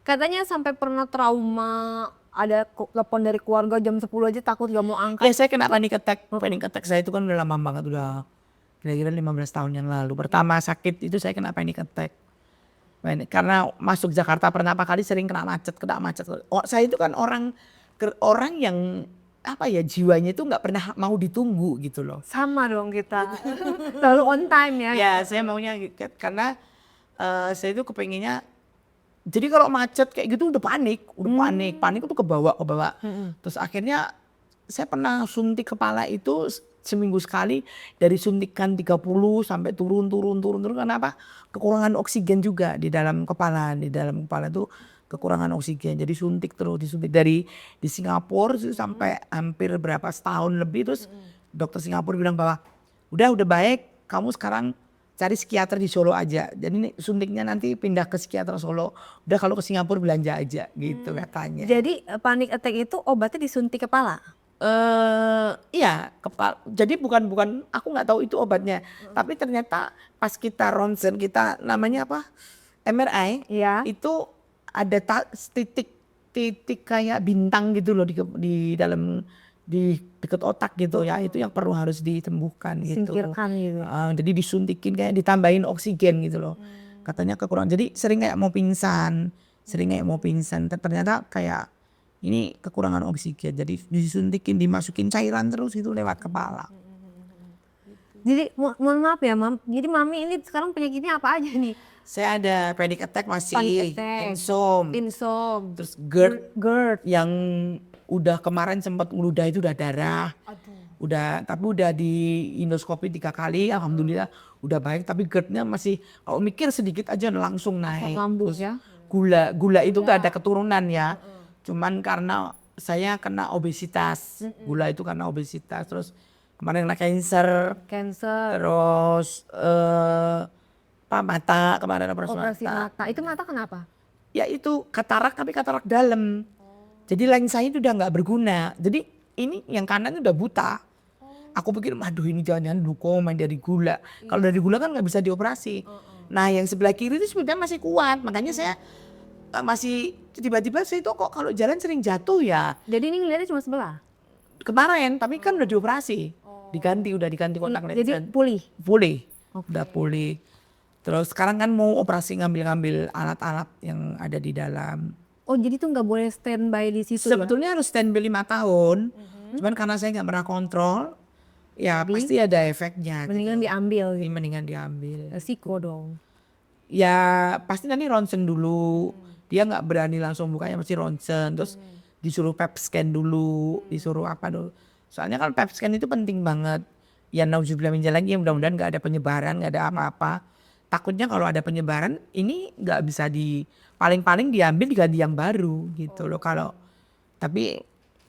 Katanya sampai pernah trauma, ada telepon dari keluarga jam 10 aja takut gak mau angkat. Ya saya kena panic attack. Panic attack saya itu kan udah lama banget, udah kira-kira 15 tahun yang lalu. Pertama sakit itu saya kena panic attack. Karena masuk Jakarta pertama kali sering kena macet. Oh, saya itu kan orang yang apa ya, jiwanya itu nggak pernah mau ditunggu gitu loh. Sama dong kita. Selalu on time ya. Ya saya maunya karena saya itu kepengennya. Jadi kalau macet kayak gitu udah panik itu kebawa. Terus akhirnya saya pernah suntik kepala itu seminggu sekali, dari suntikan 30 sampai turun kenapa? Kekurangan oksigen juga di dalam kepala itu kekurangan oksigen. Jadi disuntik dari di Singapura sampai hampir berapa setahun lebih, terus dokter Singapura bilang bahwa udah baik, kamu sekarang cari psikiater di Solo aja. Jadi ini suntiknya nanti pindah ke psikiater Solo. Udah kalau ke Singapura belanja aja gitu katanya. Jadi panic attack itu obatnya disuntik kepala? Iya, kepala. Jadi bukan aku nggak tahu itu obatnya. Tapi ternyata pas kita ronsen, kita namanya apa? MRI. Iya. Itu ada titik kayak bintang gitu loh di dalam di dekat otak gitu ya. Itu yang perlu harus disembuhkan gitu. Singkirkan gitu. Jadi disuntikin kayak ditambahin oksigen gitu loh. Katanya kekurangan. Jadi sering kayak mau pingsan. Ternyata kayak ini kekurangan oksigen. Jadi disuntikin, dimasukin cairan terus itu lewat kepala. Jadi mohon maaf ya Mam. Jadi Mami ini sekarang penyakitnya apa aja nih? Saya ada panic attack masih, Panic attack, insom, terus GERD GERD. yang udah kemarin sempat ngeludah itu udah darah. Tapi udah di endoskopi 3 kali, alhamdulillah udah baik. Tapi GERD-nya masih, kalau mikir sedikit aja langsung naik. Lambung ya. Gula itu gak ada keturunan ya. Cuman karena saya kena obesitas, gula itu karena obesitas. Terus kemarin kena cancer. Terus mata, kemarin operasi mata. Itu mata kenapa? Ya itu katarak, tapi katarak dalam. Jadi lensanya itu udah nggak berguna. Jadi ini yang kanan udah buta. Aku pikir, aduh ini jangan-jangan glaukom dari gula. Kalau dari gula kan nggak bisa dioperasi. Nah yang sebelah kiri itu sebenarnya masih kuat. Makanya saya masih tiba-tiba saya itu kok kalau jalan sering jatuh ya. Jadi ini ngeliatnya cuma sebelah? Kemarin, tapi kan udah dioperasi. Udah diganti kontak lensa. Jadi pulih? Pulih, udah pulih. Terus sekarang kan mau operasi ngambil alat-alat yang ada di dalam. Oh jadi tuh nggak boleh standby di situ? Sebetulnya harus standby 5 tahun. Cuman karena saya nggak pernah kontrol, ya pasti ada efeknya. Mendingan diambil gitu. Mendingan diambil. Resiko dong. Ya pasti nanti ronsen dulu. Dia nggak berani langsung bukanya, mesti ronsen. Terus disuruh pap scan dulu, disuruh apa dulu. Soalnya kan pap scan itu penting banget. Ya nauzubillah min dzalik, ya mudah-mudahan nggak ada penyebaran, nggak ada apa-apa. Takutnya kalau ada penyebaran ini nggak bisa paling-paling diambil diganti yang baru gitu loh. Kalau tapi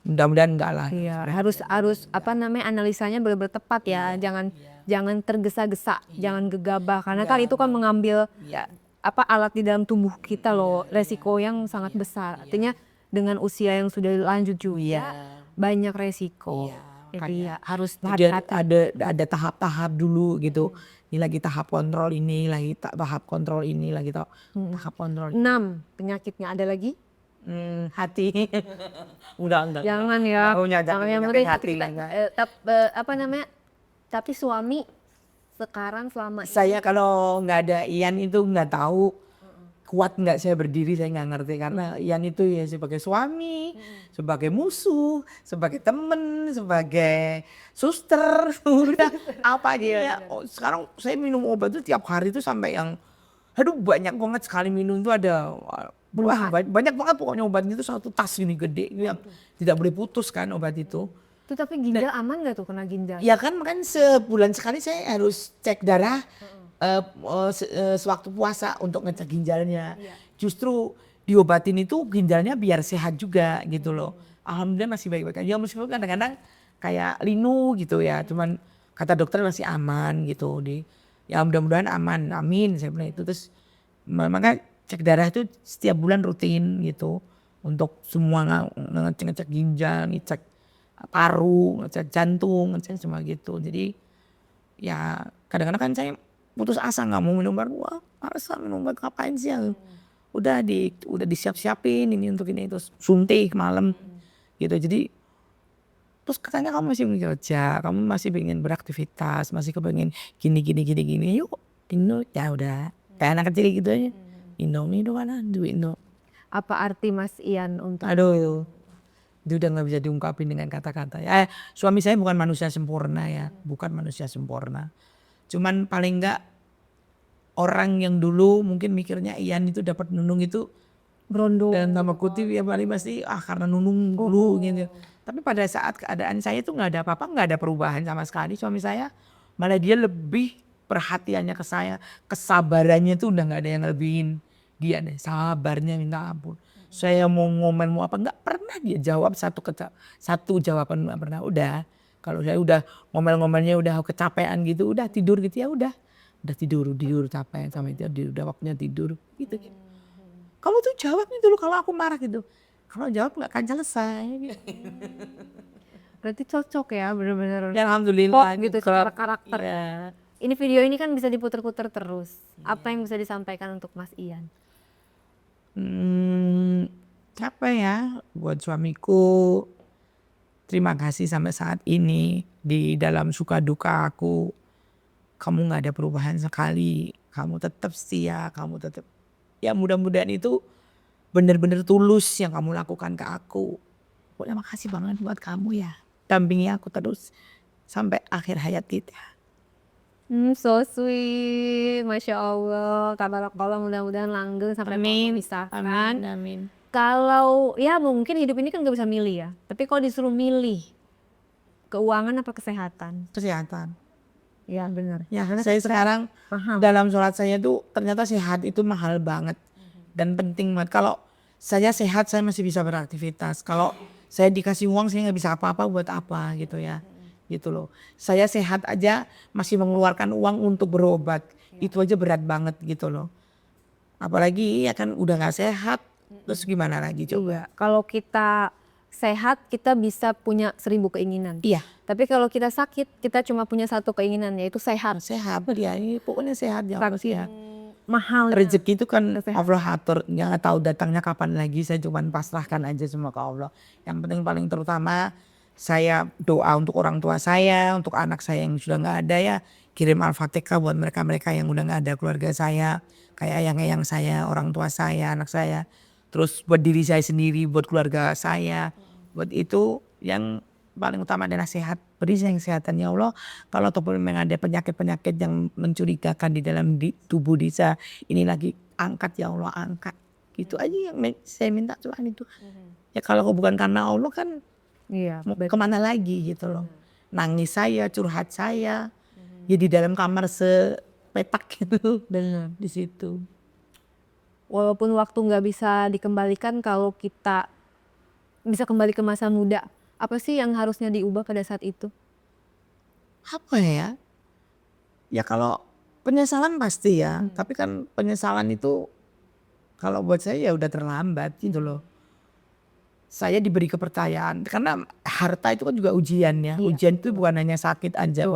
mudah-mudahan enggak lah. Iya, harus apa namanya, analisanya benar-benar tepat ya. Jangan tergesa-gesa, jangan gegabah karena kan itu kan mengambil apa alat di dalam tubuh kita loh, resiko yang sangat besar. Artinya dengan usia yang sudah lanjut juga banyak resiko. Jadi ya harus hati-hati. Ada tahap-tahap dulu gitu. Ini lagi tahap kontrol, ini lagi tahap kontrol, ini lagi tahap kontrol. 6 penyakitnya ada lagi? Hati. Udah enggak. Jangan ya. Jangan yang penting hati. apa namanya? Tapi suami sekarang selama saya kalau nggak ada Ian itu nggak tahu kuat nggak saya berdiri, saya nggak ngerti karena Ian itu ya sebagai suami, sebagai musuh, sebagai temen, sebagai suster, udah apa aja ya. Sekarang saya minum obat itu tiap hari itu sampai yang Aduh banyak banget, sekali minum tuh ada banyak banget pokoknya obat itu, satu tas gini gede yang tidak boleh putus kan obat itu. Itu tapi ginjal aman nggak tuh kena ginjal? Ya kan sebulan sekali saya harus cek darah sewaktu puasa untuk ngecek ginjalnya. Justru diobatin itu ginjalnya biar sehat juga gitu loh. Alhamdulillah masih baik-baik aja, meskipun kadang-kadang kayak linu gitu ya, cuman kata dokter masih aman gitu. Ya mudah-mudahan aman, amin saya bilang itu. Terus makanya cek darah itu setiap bulan rutin gitu untuk semua, ngecek ginjal, ngecek paru, ngecek jantung, ngecek semua gitu. Jadi ya kadang-kadang kan saya putus asa nggak mau minum obat. Wah males minum obat, ngapain sih ya? Udah disiap-siapin ini untuk ini, terus suntik malam gitu. Jadi terus katanya kamu masih ingin kerja, kamu masih ingin beraktivitas, masih kepengen gini. Yuk Indo, ya udah kayak anak kecil gitu aja. Indomie itu mana? Duit Indo. Apa arti Mas Ian untuk Aduh, itu udah nggak bisa diungkapin dengan kata-kata. Suami saya bukan manusia sempurna ya, bukan manusia sempurna. Cuman paling nggak orang yang dulu mungkin mikirnya Ian itu dapat nunung itu Brondo? dan nama kutip ya paling pasti karena nunung dulu gitu. Tapi pada saat keadaan saya tuh nggak ada apa-apa, nggak ada perubahan sama sekali. Suami saya malah dia lebih perhatiannya ke saya, kesabarannya tuh udah nggak ada yang lebihin dia deh, sabarnya minta ampun. Saya mau ngomel mau apa nggak pernah dia jawab satu jawaban, nggak pernah. Udah kalau saya udah ngomel-ngomelnya udah kecapean gitu, udah tidur gitu ya udah tidur capek sama itu udah waktunya tidur gitu. Kamu tuh jawabnya dulu kalau aku marah gitu. Kalau jawab nggak akan selesai. Berarti cocok ya bener-bener Ya alhamdulillah gitu secara karakter. Ya. Ini video ini kan bisa diputer-puter terus. Apa yang bisa disampaikan untuk Mas Ian? Apa ya buat suamiku, terima kasih sampai saat ini di dalam suka duka aku, kamu nggak ada perubahan sekali, kamu tetap setia, kamu tetap ya mudah-mudahan itu bener-bener tulus yang kamu lakukan ke aku. Pokoknya makasih banget buat kamu ya, dampingi aku terus sampai akhir hayat kita. So sweet, Masya Allah. Tabarakallah, mudah-mudahan langgeng sampai memisahkan. Amin. Kalau ya mungkin hidup ini kan gak bisa milih ya. Tapi kalau disuruh milih keuangan apa kesehatan? Kesehatan. Ya benar. Ya saya sekarang dalam sholat saya tuh ternyata sehat itu mahal banget dan penting banget. Kalau saya sehat saya masih bisa beraktivitas. Kalau saya dikasih uang saya nggak bisa apa-apa buat apa gitu ya. Gitu loh. Saya sehat aja masih mengeluarkan uang untuk berobat. Itu aja berat banget gitu loh. Apalagi ya kan udah nggak sehat. Terus gimana lagi coba? Kalau kita sehat kita bisa punya 1000 keinginan. Iya. Tapi kalau kita sakit kita cuma punya satu keinginan yaitu sehat. Sehat ya, ini pokoknya sehat ya. Mahal. Rezeki itu kan Allah atur, nggak tahu datangnya kapan lagi. Saya cuma pasrahkan aja semua ke Allah. Yang penting paling terutama saya doa untuk orang tua saya, untuk anak saya yang sudah nggak ada ya, kirim Al-Fatihah buat mereka-mereka yang udah nggak ada, keluarga saya, kayak ayang-ayang saya, orang tua saya, anak saya. Terus buat diri saya sendiri, buat keluarga saya, buat itu yang paling utama adalah sehat. Beri saya kesehatan ya Allah. Kalau ataupun memang ada penyakit-penyakit yang mencurigakan di dalam tubuh Disa, ini lagi angkat ya Allah, angkat. Gitu aja yang saya minta Tuhan itu. Ya kalau bukan karena Allah kan mau kemana lagi gitu loh. Nangis saya, curhat saya, ya di dalam kamar sepetak gitu. Benar. Di situ. Walaupun waktu nggak bisa dikembalikan, kalau kita bisa kembali ke masa muda, apa sih yang harusnya diubah pada saat itu? Apa ya? Ya kalau penyesalan pasti ya, tapi kan penyesalan itu kalau buat saya ya udah terlambat gitu loh. Saya diberi kepercayaan karena harta itu kan juga ujian ya. Ujian itu bukan hanya sakit aja,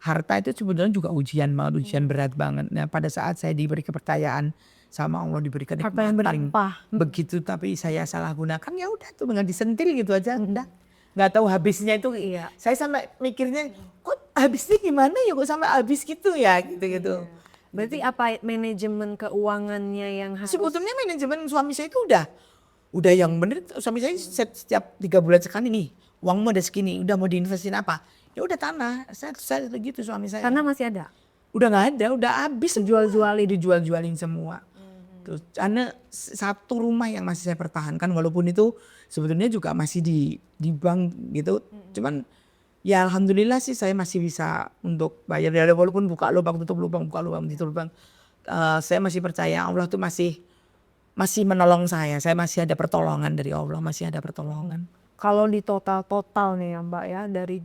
harta itu sebenarnya juga ujian banget, ujian berat banget. Nah pada saat saya diberi kepercayaan sama Allah, diberikan Harta yang berlimpah. begitu, tapi saya salah gunakan ya udah tuh dengan disentil gitu aja, udah nggak tahu habisnya itu. Saya sampai mikirnya kok habisnya gimana ya, kok sampai habis gitu ya gitu. Berarti apa manajemen keuangannya yang harus? Sebetulnya manajemen suami saya itu udah yang bener. Suami saya setiap 3 bulan sekali nih, uangmu ada segini, udah mau diinvestin apa? Ya udah tanah. Saya gitu suami saya. Karena masih ada. udah nggak ada, udah habis, Dijual-jualin. dijual-jualin semua. Terus karena satu rumah yang masih saya pertahankan walaupun itu sebetulnya juga masih di bank gitu. Cuman ya alhamdulillah sih saya masih bisa untuk bayar ya walaupun buka lubang tutup lubang, buka lubang tutup lubang. Saya masih percaya Allah tuh masih menolong saya. Saya masih ada pertolongan dari Allah, masih ada pertolongan. Kalau di total nih ya Mbak ya, dari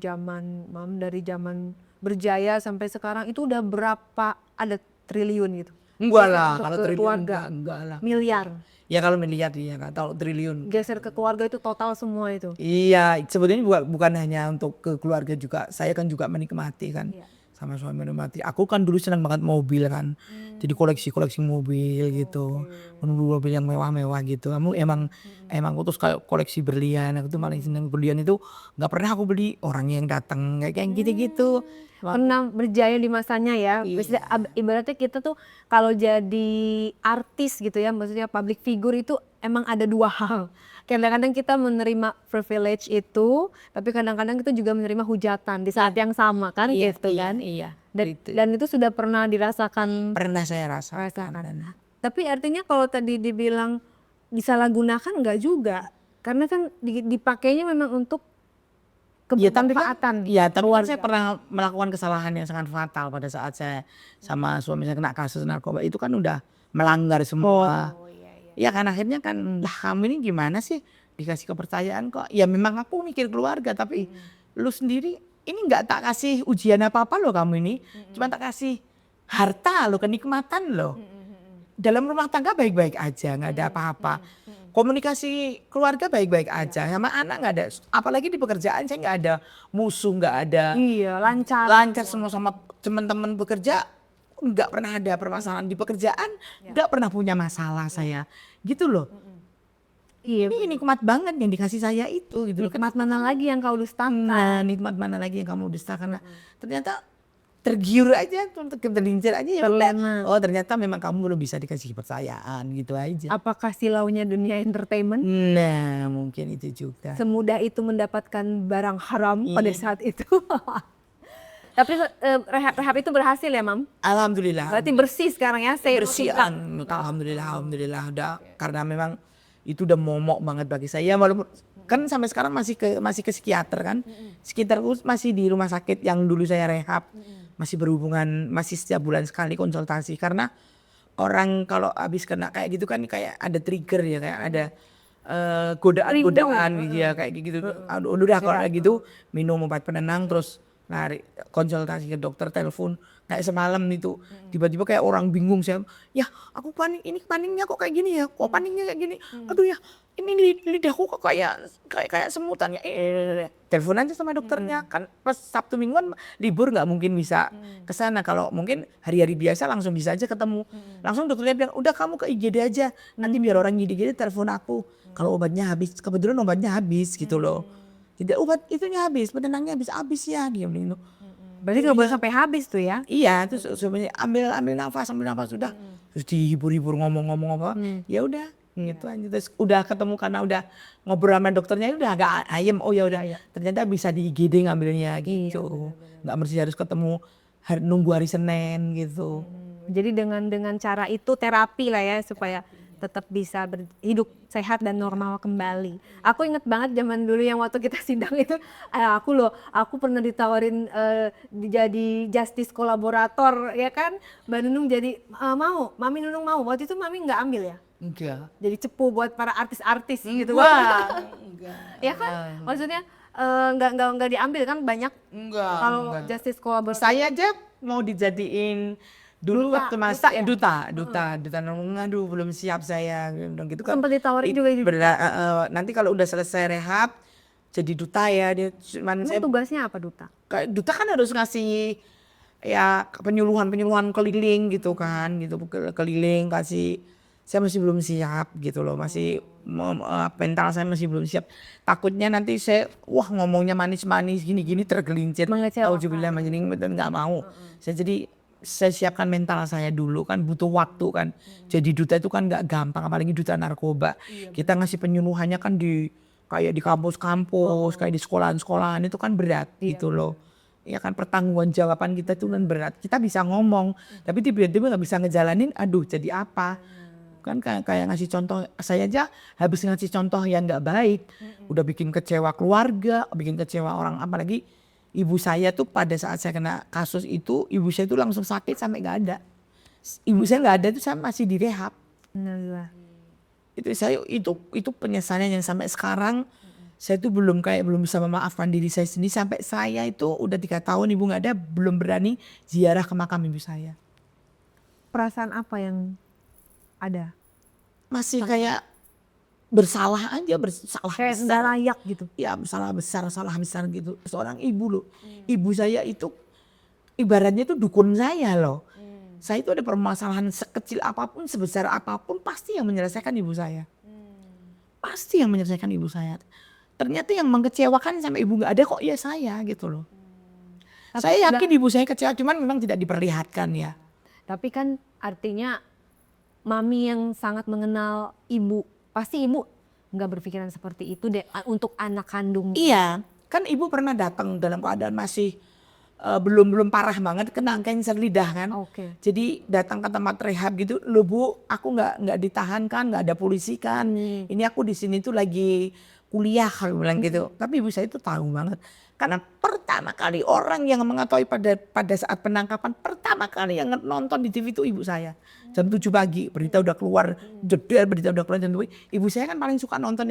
zaman berjaya sampai sekarang itu udah berapa ada triliun gitu? Enggak lah, Untuk kalau ke triliun keluarga. enggak lah. Miliar. Ya kalau miliar iya kan, kalau triliun. Geser ke keluarga itu total semua itu. Iya, sebetulnya bukan hanya untuk ke keluarga juga. Saya kan juga menikmati kan. Sama suami menikmati. Aku kan dulu senang banget mobil kan. Jadi koleksi mobil gitu. Mobil yang mewah-mewah gitu. Emang aku tuh kayak koleksi berlian. Aku tuh paling senang berlian itu nggak pernah aku beli orang yang datang kayak gitu-gitu. Pernah berjaya di masanya ya. Maksudnya, ibaratnya kita tuh kalau jadi artis gitu ya, maksudnya public figure itu emang ada dua hal. Kadang-kadang kita menerima privilege itu, tapi kadang-kadang kita juga menerima hujatan di saat yang sama kan gitu kan. Iya. Dan itu sudah pernah dirasakan. Pernah saya rasakan. Rasakan. Tapi artinya kalau tadi dibilang disalahgunakan enggak juga. Karena kan dipakainya memang untuk kebermanfaatan. Iya, tapi kan saya pernah melakukan kesalahan yang sangat fatal pada saat saya sama suami saya kena kasus narkoba. Itu kan udah melanggar semua. Ya kan akhirnya kan lah kamu ini gimana sih dikasih kepercayaan kok. Ya memang aku mikir keluarga tapi lu sendiri ini nggak tak kasih ujian apa-apa loh kamu ini. Cuma tak kasih harta lo, kenikmatan lo. Dalam rumah tangga baik-baik aja, nggak ada apa-apa. Komunikasi keluarga baik-baik aja, sama anak nggak ada. Apalagi di pekerjaan saya nggak ada musuh, nggak ada. Iya, lancar. Lancar semua sama teman-teman bekerja, nggak pernah ada permasalahan di pekerjaan, nggak pernah punya masalah saya, gitu loh. Iya. Ini nikmat banget yang dikasih saya itu, gitu loh. Nikmat mana lagi yang kau dustakan? Nah, nikmat mana lagi yang kamu dustakan? Nah, ternyata tergiur aja, tergelincir aja ya. Terlena. Oh ternyata memang kamu belum bisa dikasih kepercayaan gitu aja. Apakah silaunya dunia entertainment? Nah mungkin itu juga. Semudah itu mendapatkan barang haram pada saat itu. Tapi rehab itu berhasil ya Mam? Alhamdulillah. Berarti bersih sekarang ya? Bersihan. Alhamdulillah. Udah, karena memang itu udah momok banget bagi saya. Walaupun kan sampai sekarang masih ke psikiater kan. Psikiater masih di rumah sakit yang dulu saya rehab. Masih berhubungan, masih setiap bulan sekali konsultasi. Karena orang kalau habis kena kayak gitu kan kayak ada trigger ya, kayak ada godaan gitu ya kayak gitu. Udah kalau kayak gitu minum obat penenang terus lari konsultasi ke dokter, telepon kayak semalam itu tiba-tiba kayak orang bingung saya, ya aku panik, ini paniknya kok kayak gini ya, kok paniknya kayak gini, aduh ya ini lidahku kok kayak semutan ya, telepon aja sama dokternya kan pas Sabtu Mingguan libur nggak mungkin bisa ke sana, kalau mungkin hari-hari biasa langsung bisa aja ketemu, langsung dokternya bilang udah kamu ke IGD aja, nanti biar orang IGD telepon aku kalau obatnya habis, kebetulan obatnya habis gitu loh. Tidak, obat itunya habis, penenangnya habis ya dia bilang. Berarti nggak boleh sampai habis tuh ya? Iya, terus sebenarnya ambil nafas sudah. Terus dihibur-hibur ngomong-ngomong apa. Ya udah, gitu aja. Terus udah ketemu karena udah ngobrol sama dokternya udah agak ayem. Oh ya udah, ternyata bisa di IGD ngambilnya gitu. Nggak mesti harus ketemu nunggu hari Senin gitu. Jadi dengan cara itu terapi lah ya supaya tetap bisa hidup sehat dan normal kembali. Aku inget banget zaman dulu yang waktu kita sidang itu, aku pernah ditawarin jadi justice kolaborator ya kan, Mbak Nunung jadi Mami Nunung mau, waktu itu Mami nggak ambil ya? Enggak. Jadi cepu buat para artis-artis gitu. Enggak. Ya kan, maksudnya nggak diambil kan banyak. Enggak. Kalau justice kolaborator. Saya aja mau dijadiin dulu waktu masih duta, aduh belum siap saya gitu kan. Sempat ditawarin juga nanti kalau udah selesai rehab jadi duta ya, dia cuman saya tugasnya apa duta? Kayak duta kan harus ngasih ya penyuluhan keliling gitu kan, gitu keliling kasih. Saya masih belum siap gitu loh, masih mental saya masih belum siap. Takutnya nanti saya ngomongnya manis-manis gini-gini tergelincir. Auzubillah dan nggak mau. Saya siapkan mental saya dulu kan, butuh waktu kan. Jadi duta itu kan nggak gampang, apalagi duta narkoba. Kita ngasih penyuluhannya kan kayak di kampus-kampus, kayak di sekolahan-sekolahan itu kan berat gitu loh. ya kan pertanggungjawaban kita itu kan berat. Kita bisa ngomong, tapi tiba-tiba nggak bisa ngejalanin, aduh jadi apa? Kan kayak ngasih contoh, saya aja habis ngasih contoh yang nggak baik, udah bikin kecewa keluarga, bikin kecewa orang, apalagi ibu saya tuh pada saat saya kena kasus itu, ibu saya tuh langsung sakit sampai nggak ada. Ibu saya nggak ada tuh saya masih direhab. Innalillah. Itu penyesalan yang sampai sekarang saya tuh belum bisa memaafkan diri saya sendiri, sampai saya itu udah 3 tahun ibu nggak ada, belum berani ziarah ke makam ibu saya. Perasaan apa yang ada? Masih kayak bersalah aja, bersalah Kayak besar. nggak layak gitu. Ya salah besar gitu. Seorang ibu loh. Ibu saya itu ibaratnya itu dukun saya loh. Saya itu ada permasalahan sekecil apapun, sebesar apapun, pasti yang menyelesaikan ibu saya. Pasti yang menyelesaikan ibu saya. Ternyata yang mengecewakan sampai ibu nggak ada kok ya saya gitu loh. Saya yakin ibu saya kecewa, cuman memang tidak diperlihatkan ya. Tapi kan artinya mami yang sangat mengenal ibu, pasti ibu nggak berpikiran seperti itu deh untuk anak kandung. Iya, kan ibu pernah datang dalam keadaan masih belum parah banget, kena kanker lidah kan. Oke. Jadi datang ke tempat rehab gitu, loh Bu, aku nggak ditahan kan, nggak ada polisi kan. Ini aku di sini tuh lagi kuliah, kalau bilang gitu. Tapi ibu saya itu tahu banget, karena pertama kali orang yang mengetahui pada saat penangkapan, pertama kali yang nonton di TV itu ibu saya. Jam 7 pagi berita udah keluar, jeder berita udah keluar jam 7. Ibu saya kan paling suka nonton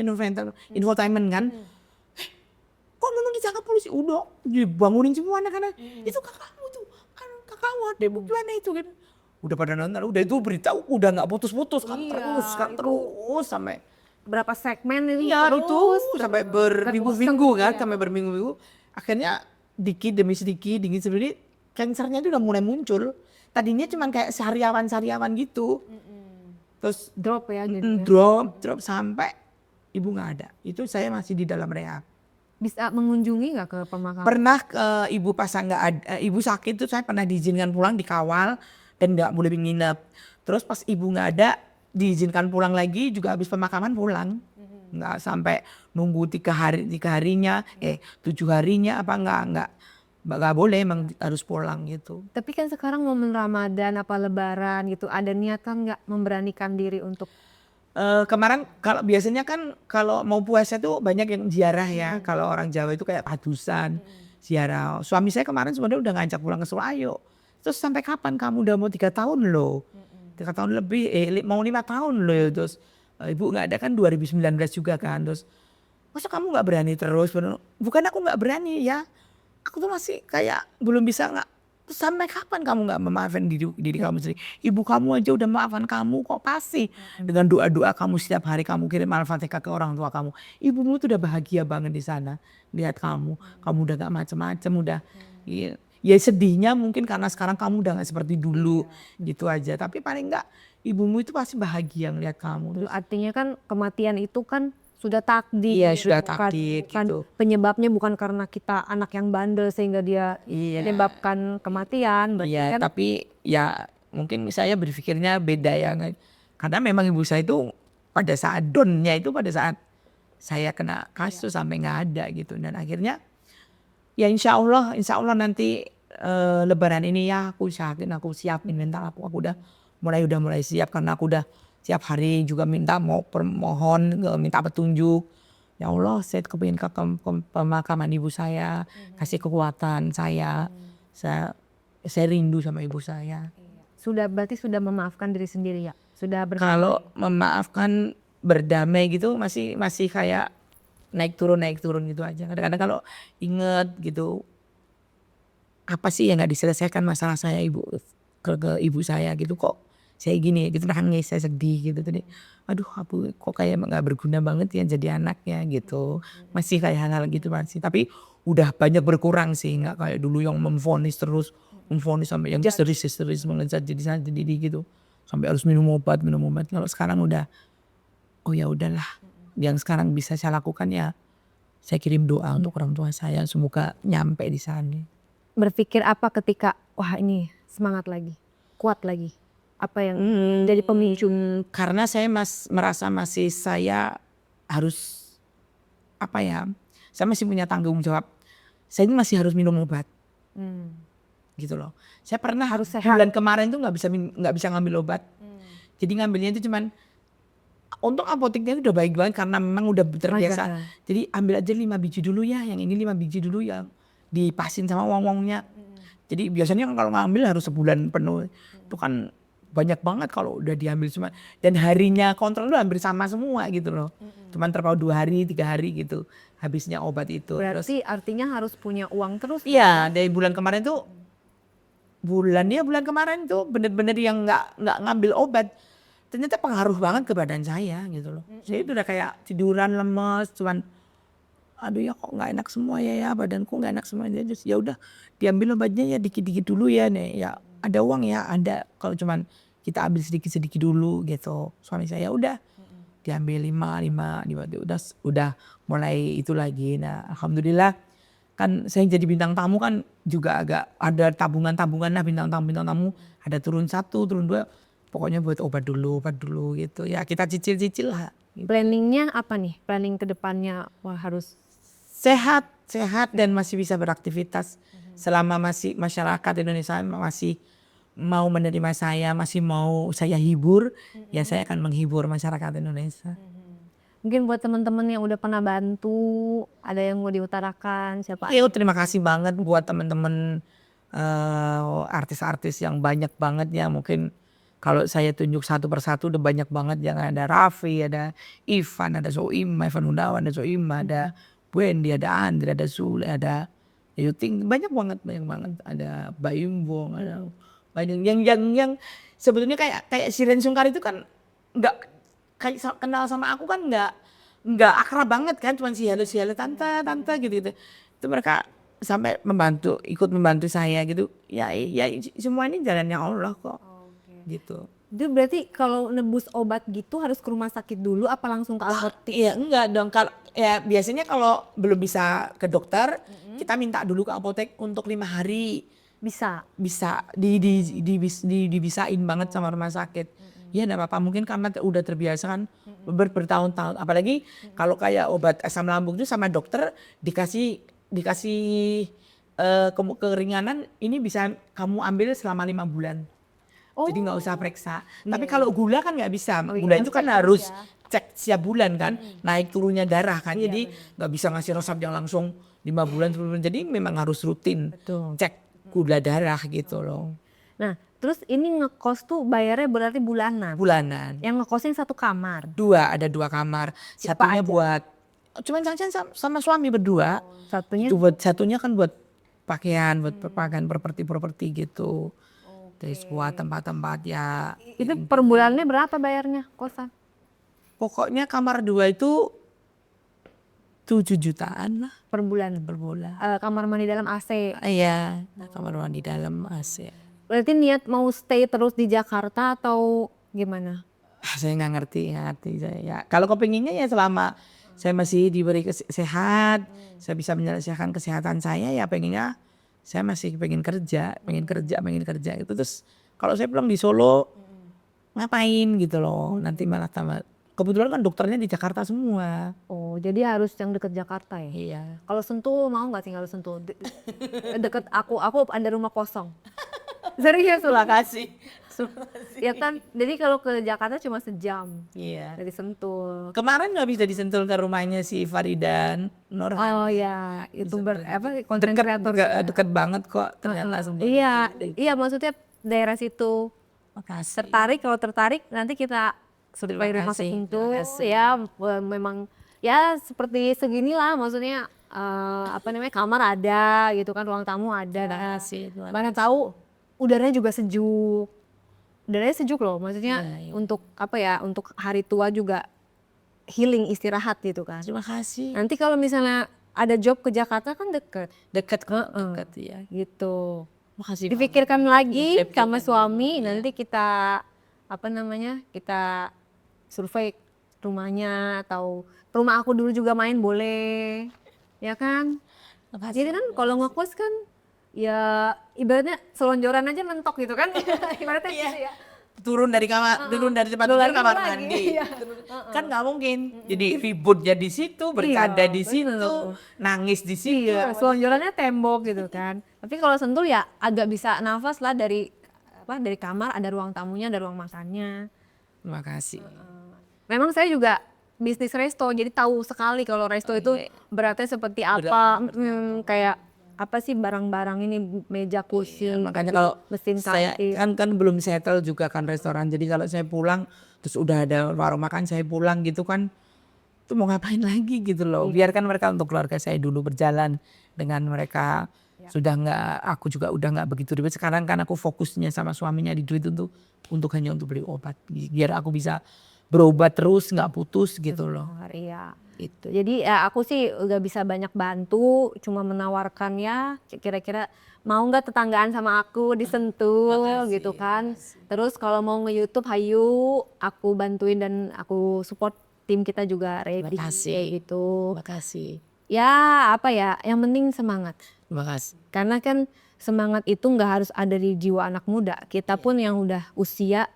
infotainment kan. Kok memang ditangkap polisi? Udah dibangunin semua anak-anak. Itu kakakmu tuh, kan kakakmu ada gimana itu kan. Udah pada nonton, udah itu berita udah nggak putus-putus kan, terus sampai Berapa segmen itu ya terus itu sampai berminggu-minggu kan, sampai berminggu-minggu. Akhirnya dikit demi sedikit, kansernya itu udah mulai muncul. Tadinya cuma kayak sariawan gitu. Terus drop ya gitu. drop sampai ibu nggak ada. Itu saya masih di dalam rehab. Bisa mengunjungi nggak ke pemakaman? Pernah ibu pas nggak ada, ibu sakit tuh saya pernah diizinkan pulang, dikawal dan nggak boleh nginep. Terus pas ibu nggak ada diizinkan pulang lagi, juga habis pemakaman pulang. Nggak sampai nunggu 3 harinya, 7 harinya apa nggak boleh, emang harus pulang gitu. Tapi kan sekarang momen Ramadan apa Lebaran gitu, ada niatan nggak memberanikan diri untuk Kemarin kalau biasanya kan kalau mau puasa tuh banyak yang ziarah ya. Kalau orang Jawa itu kayak padusan, ziarah. Suami saya kemarin sebenarnya udah ngajak pulang ke Solo, ayo. Terus sampai kapan kamu, udah mau 3 tahun loh. 3 tahun lebih, mau 5 tahun loh. Terus ibu nggak ada kan 2019 juga kan. Terus masa kamu nggak berani terus? Bukan aku nggak berani ya. Aku tuh masih kayak belum bisa nggak. Sampai kapan kamu nggak memaafkan diri kamu sendiri? Ibu kamu aja udah maafkan kamu kok, pasti dengan doa-doa kamu setiap hari kamu kirim Al-Fatihah ke orang tua kamu. Ibumu tuh udah bahagia banget di sana lihat kamu udah gak macem-macem, udah ya sedihnya mungkin karena sekarang kamu udah gak seperti dulu gitu aja. Tapi paling enggak ibumu itu pasti bahagia ngeliat kamu. artinya kan kematian itu kan sudah takdir. Iya, sudah takdir gitu. Penyebabnya bukan karena kita anak yang bandel sehingga dia menyebabkan kematian. Iya, kan tapi ya mungkin saya berpikirnya beda ya. Karena memang ibu saya itu pada saat downnya itu pada saat saya kena kasus sampai nggak ada gitu. Dan akhirnya ya insya Allah nanti Lebaran ini ya aku siapin mental aku udah mulai siap, karena aku udah tiap hari juga minta petunjuk. Ya Allah, saya kepingin ke pemakaman ibu saya, kasih kekuatan saya rindu sama ibu saya. Berarti sudah memaafkan diri sendiri ya? Sudah Kalau memaafkan, berdamai gitu masih kayak naik turun gitu aja. Kadang-kadang kalau inget gitu, apa sih yang nggak diselesaikan masalah saya ke ibu saya gitu, kok saya gini gitu, nangis, saya sedih gitu tadi. Aduh, aku kok kayak nggak berguna banget ya jadi anaknya gitu. Masih kayak hal-hal gitu masih. Tapi udah banyak berkurang sih, nggak kayak dulu yang memvonis sampai yang histeris melejat jadi diri gitu. Sampai harus minum obat. Kalau sekarang udah, oh ya udahlah. Yang sekarang bisa saya lakukan ya, saya kirim doa untuk orang tua saya, semoga nyampe di sana. berpikir apa ketika wah ini semangat lagi, kuat lagi? Apa yang jadi pemicu? Karena saya merasa saya harus saya masih punya tanggung jawab. Saya ini masih harus minum obat. gitu loh. Saya pernah Harus sehat. bulan kemarin tuh nggak bisa ngambil obat. Jadi ngambilnya itu cuman untung apoteknya itu udah baik banget karena memang udah terbiasa. Masa. Jadi ambil aja 5 biji dulu ya, yang ini 5 biji dulu ya. Dipasin sama wong-wongnya. Jadi biasanya kalau ngambil harus sebulan penuh. Itu kan banyak banget kalau udah diambil cuma, dan harinya kontrol itu hampir sama semua gitu loh. Cuman terpaut 2 hari, 3 hari gitu habisnya obat itu. Terus Berarti artinya harus punya uang terus. iya, dari bulan kemarin tuh bulan kemarin tuh bener-bener yang nggak ngambil obat. Ternyata pengaruh banget ke badan saya gitu loh. Saya itu udah kayak tiduran lemes, cuman aduh ya kok nggak enak semua ya badanku nggak enak semua ya udah diambil obatnya ya dikit-dikit dulu ya nih ya ada uang ya ada kalau cuman kita ambil sedikit-sedikit dulu gitu. Suami saya udah diambil 5 udah mulai itu lagi. Nah alhamdulillah kan saya jadi bintang tamu kan juga agak ada tabungan lah bintang tamu ada turun 1 turun 2 pokoknya buat obat dulu gitu ya kita cicil lah. Planningnya apa nih? Planning ke depannya wah harus Sehat dan masih bisa beraktivitas selama masih masyarakat Indonesia masih mau menerima saya, masih mau saya hibur, ya saya akan menghibur masyarakat Indonesia. mungkin buat teman-teman yang udah pernah bantu, ada yang mau diutarakan siapa? Ayo terima kasih banget buat teman-teman artis-artis yang banyak banget ya mungkin kalau saya tunjuk satu persatu udah banyak banget yang ada Raffi, ada Ivan, ada Soimah, Ivan Gunawan, ada Soimah, ada Wendy, ada Andre, ada Sule, ada Ayu Ting, banyak banget, ada Bayung Bong, ada banyak yang sebetulnya kayak Shireen Sungkar itu kan nggak kayak kenal sama aku kan nggak akrab banget kan, cuman si halo tante gitu. Itu mereka sampai ikut membantu saya gitu. Ya semua ini jalannya Allah kok. Gitu. Itu berarti kalau nebus obat gitu harus ke rumah sakit dulu apa langsung ke apotek? Iya enggak dong kalau ya biasanya kalau belum bisa ke dokter kita minta dulu ke apotek untuk 5 hari Bisa. dibisain banget sama rumah sakit. Ya enggak apa-apa mungkin karena udah terbiasa kan bertahun-tahun apalagi kalau kayak obat asam lambung itu sama dokter dikasih keringanan ini bisa kamu ambil selama 5 bulan. Jadi nggak usah periksa. Tapi kalau gula kan nggak bisa. Gula itu kan harus cek setiap bulan kan. Naik turunnya darah kan. Jadi nggak bisa ngasih resep yang langsung 5 bulan. Jadi memang harus rutin cek gula darah gitu loh. Nah terus ini ngekos tuh bayarnya berarti bulanan. Yang ngekosin satu kamar. Ada 2 kamar. Satunya buat cuman sama suami berdua. Satunya kan buat pakaian, buat properti gitu. Terus buat tempat-tempat ya. Itu per bulannya berapa bayarnya kosan? Pokoknya kamar 2 itu 7 jutaan lah Per bulan. Kamar mandi dalam AC. Iya, kamar mandi dalam AC. Berarti niat mau stay terus di Jakarta atau gimana? Saya nggak ngerti saya. Kalau kepinginnya ya selama saya masih diberi sehat, saya bisa menyelesaikan kesehatan saya ya pengennya saya masih pengen kerja gitu. Terus kalau saya pulang di Solo ngapain gitu loh, nanti malah tambah. Kebetulan kan dokternya di Jakarta semua. Oh jadi harus yang deket Jakarta ya? Iya. Kalau Sentul mau nggak tinggal di Sentul? Deket aku ada rumah kosong. Serius loh. Kasih. Ya kan, jadi kalau ke Jakarta cuma sejam Iya. dari Sentul. Kemarin nggak bisa disentul ke rumahnya si Faridan Nur. Oh ya, YouTuber konten kreator. Deket banget kok ternyata semua. Iya maksudnya daerah situ. Makasih. Kalau tertarik nanti kita survei rumah kasih, Sentul terima kasih. ya memang ya seperti seginilah maksudnya kamar ada gitu kan, ruang tamu ada. Mana tahu udaranya juga sejuk. Udaranya sejuk loh, maksudnya untuk untuk hari tua juga healing istirahat gitu kan. Terima kasih. Nanti kalau misalnya ada job ke Jakarta kan deket ya. gitu. Makasih. Dipikirkan lagi sama suami, nanti kita kita survei rumahnya atau rumah aku dulu juga main boleh, ya kan? Jadi kan kalau ngekos kan ya ibaratnya selonjoran aja mentok gitu kan, ibaratnya gitu ya. turun dari tempat tidur lagi, kamar lagi, mandi. iya. Kan nggak mungkin. Jadi ributnya di situ, bercanda di situ, betul. nangis di situ. Iya, selonjorannya tembok gitu kan. Tapi kalau Sentul ya agak bisa nafas lah dari kamar, ada ruang tamunya, ada ruang makannya. Terima kasih. Memang saya juga bisnis resto, jadi tahu sekali kalau resto itu beratnya seperti apa, kayak apa sih barang-barang ini, meja kursi, Makanya kalau mesin saya kantin. kan belum settle juga kan restoran. Jadi kalau saya pulang terus udah ada warung makan, saya pulang gitu kan, tuh mau ngapain lagi gitu loh. Biarkan mereka untuk keluarga saya dulu berjalan dengan mereka. Sudah nggak, aku juga udah nggak begitu ribet. Sekarang kan aku fokusnya sama suaminya di duit untuk hanya untuk beli obat. Biar aku bisa berobat terus nggak putus gitu loh. Iya. Itu. Jadi ya aku sih udah bisa banyak bantu, cuma menawarkan ya kira-kira mau nggak tetanggaan sama aku di Sentul gitu kan. Terus kalau mau nge-YouTube hayu, aku bantuin dan aku support tim kita juga ready kayak gitu. Makasih. Ya apa ya, yang penting semangat. Terima kasih. Karena kan semangat itu nggak harus ada di jiwa anak muda. Kita pun yang udah usia,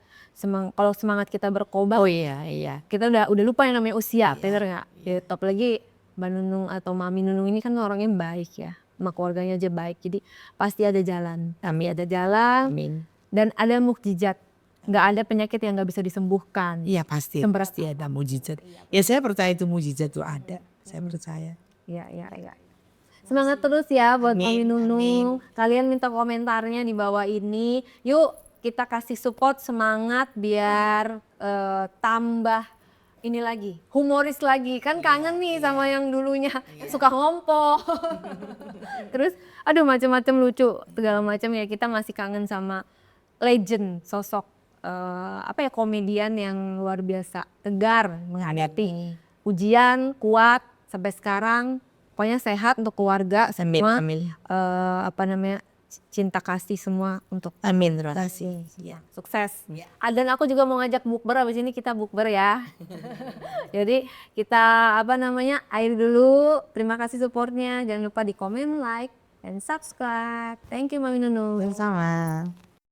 kalau semangat kita berkobar, Oh iya. kita udah lupa yang namanya usia, bener nggak? Ya, apalagi Mbak Nunung atau Mami Nunung ini kan orangnya baik ya, sama keluarganya aja baik. Jadi pasti ada jalan. Amin. Ada jalan Amin. dan ada mukjizat. Nggak ada penyakit yang nggak bisa disembuhkan. Iya pasti ada mujizat. Ya saya percaya itu mujizat itu ada. Saya percaya. Iya. Semangat terus ya buat Mami Amin, Nunung. Kalian minta komentarnya di bawah ini. Yuk kita kasih support, semangat biar tambah ini lagi, humoris lagi. Kan kangen nih sama yang dulunya suka ngompo. Terus aduh macam-macam lucu segala macam ya, kita masih kangen sama legend, sosok komedian yang luar biasa, tegar menghadapi ujian, kuat sampai sekarang. Pokoknya sehat untuk keluarga semua. Amin. Cinta kasih semua untuk Amin. Terima kasih. Ya. sukses. Ya. Dan aku juga mau ngajak bukber, abis ini kita bukber ya. Jadi kita akhiri dulu. Terima kasih supportnya. Jangan lupa di komen, like, dan subscribe. Thank you Mami Nunung. Sama.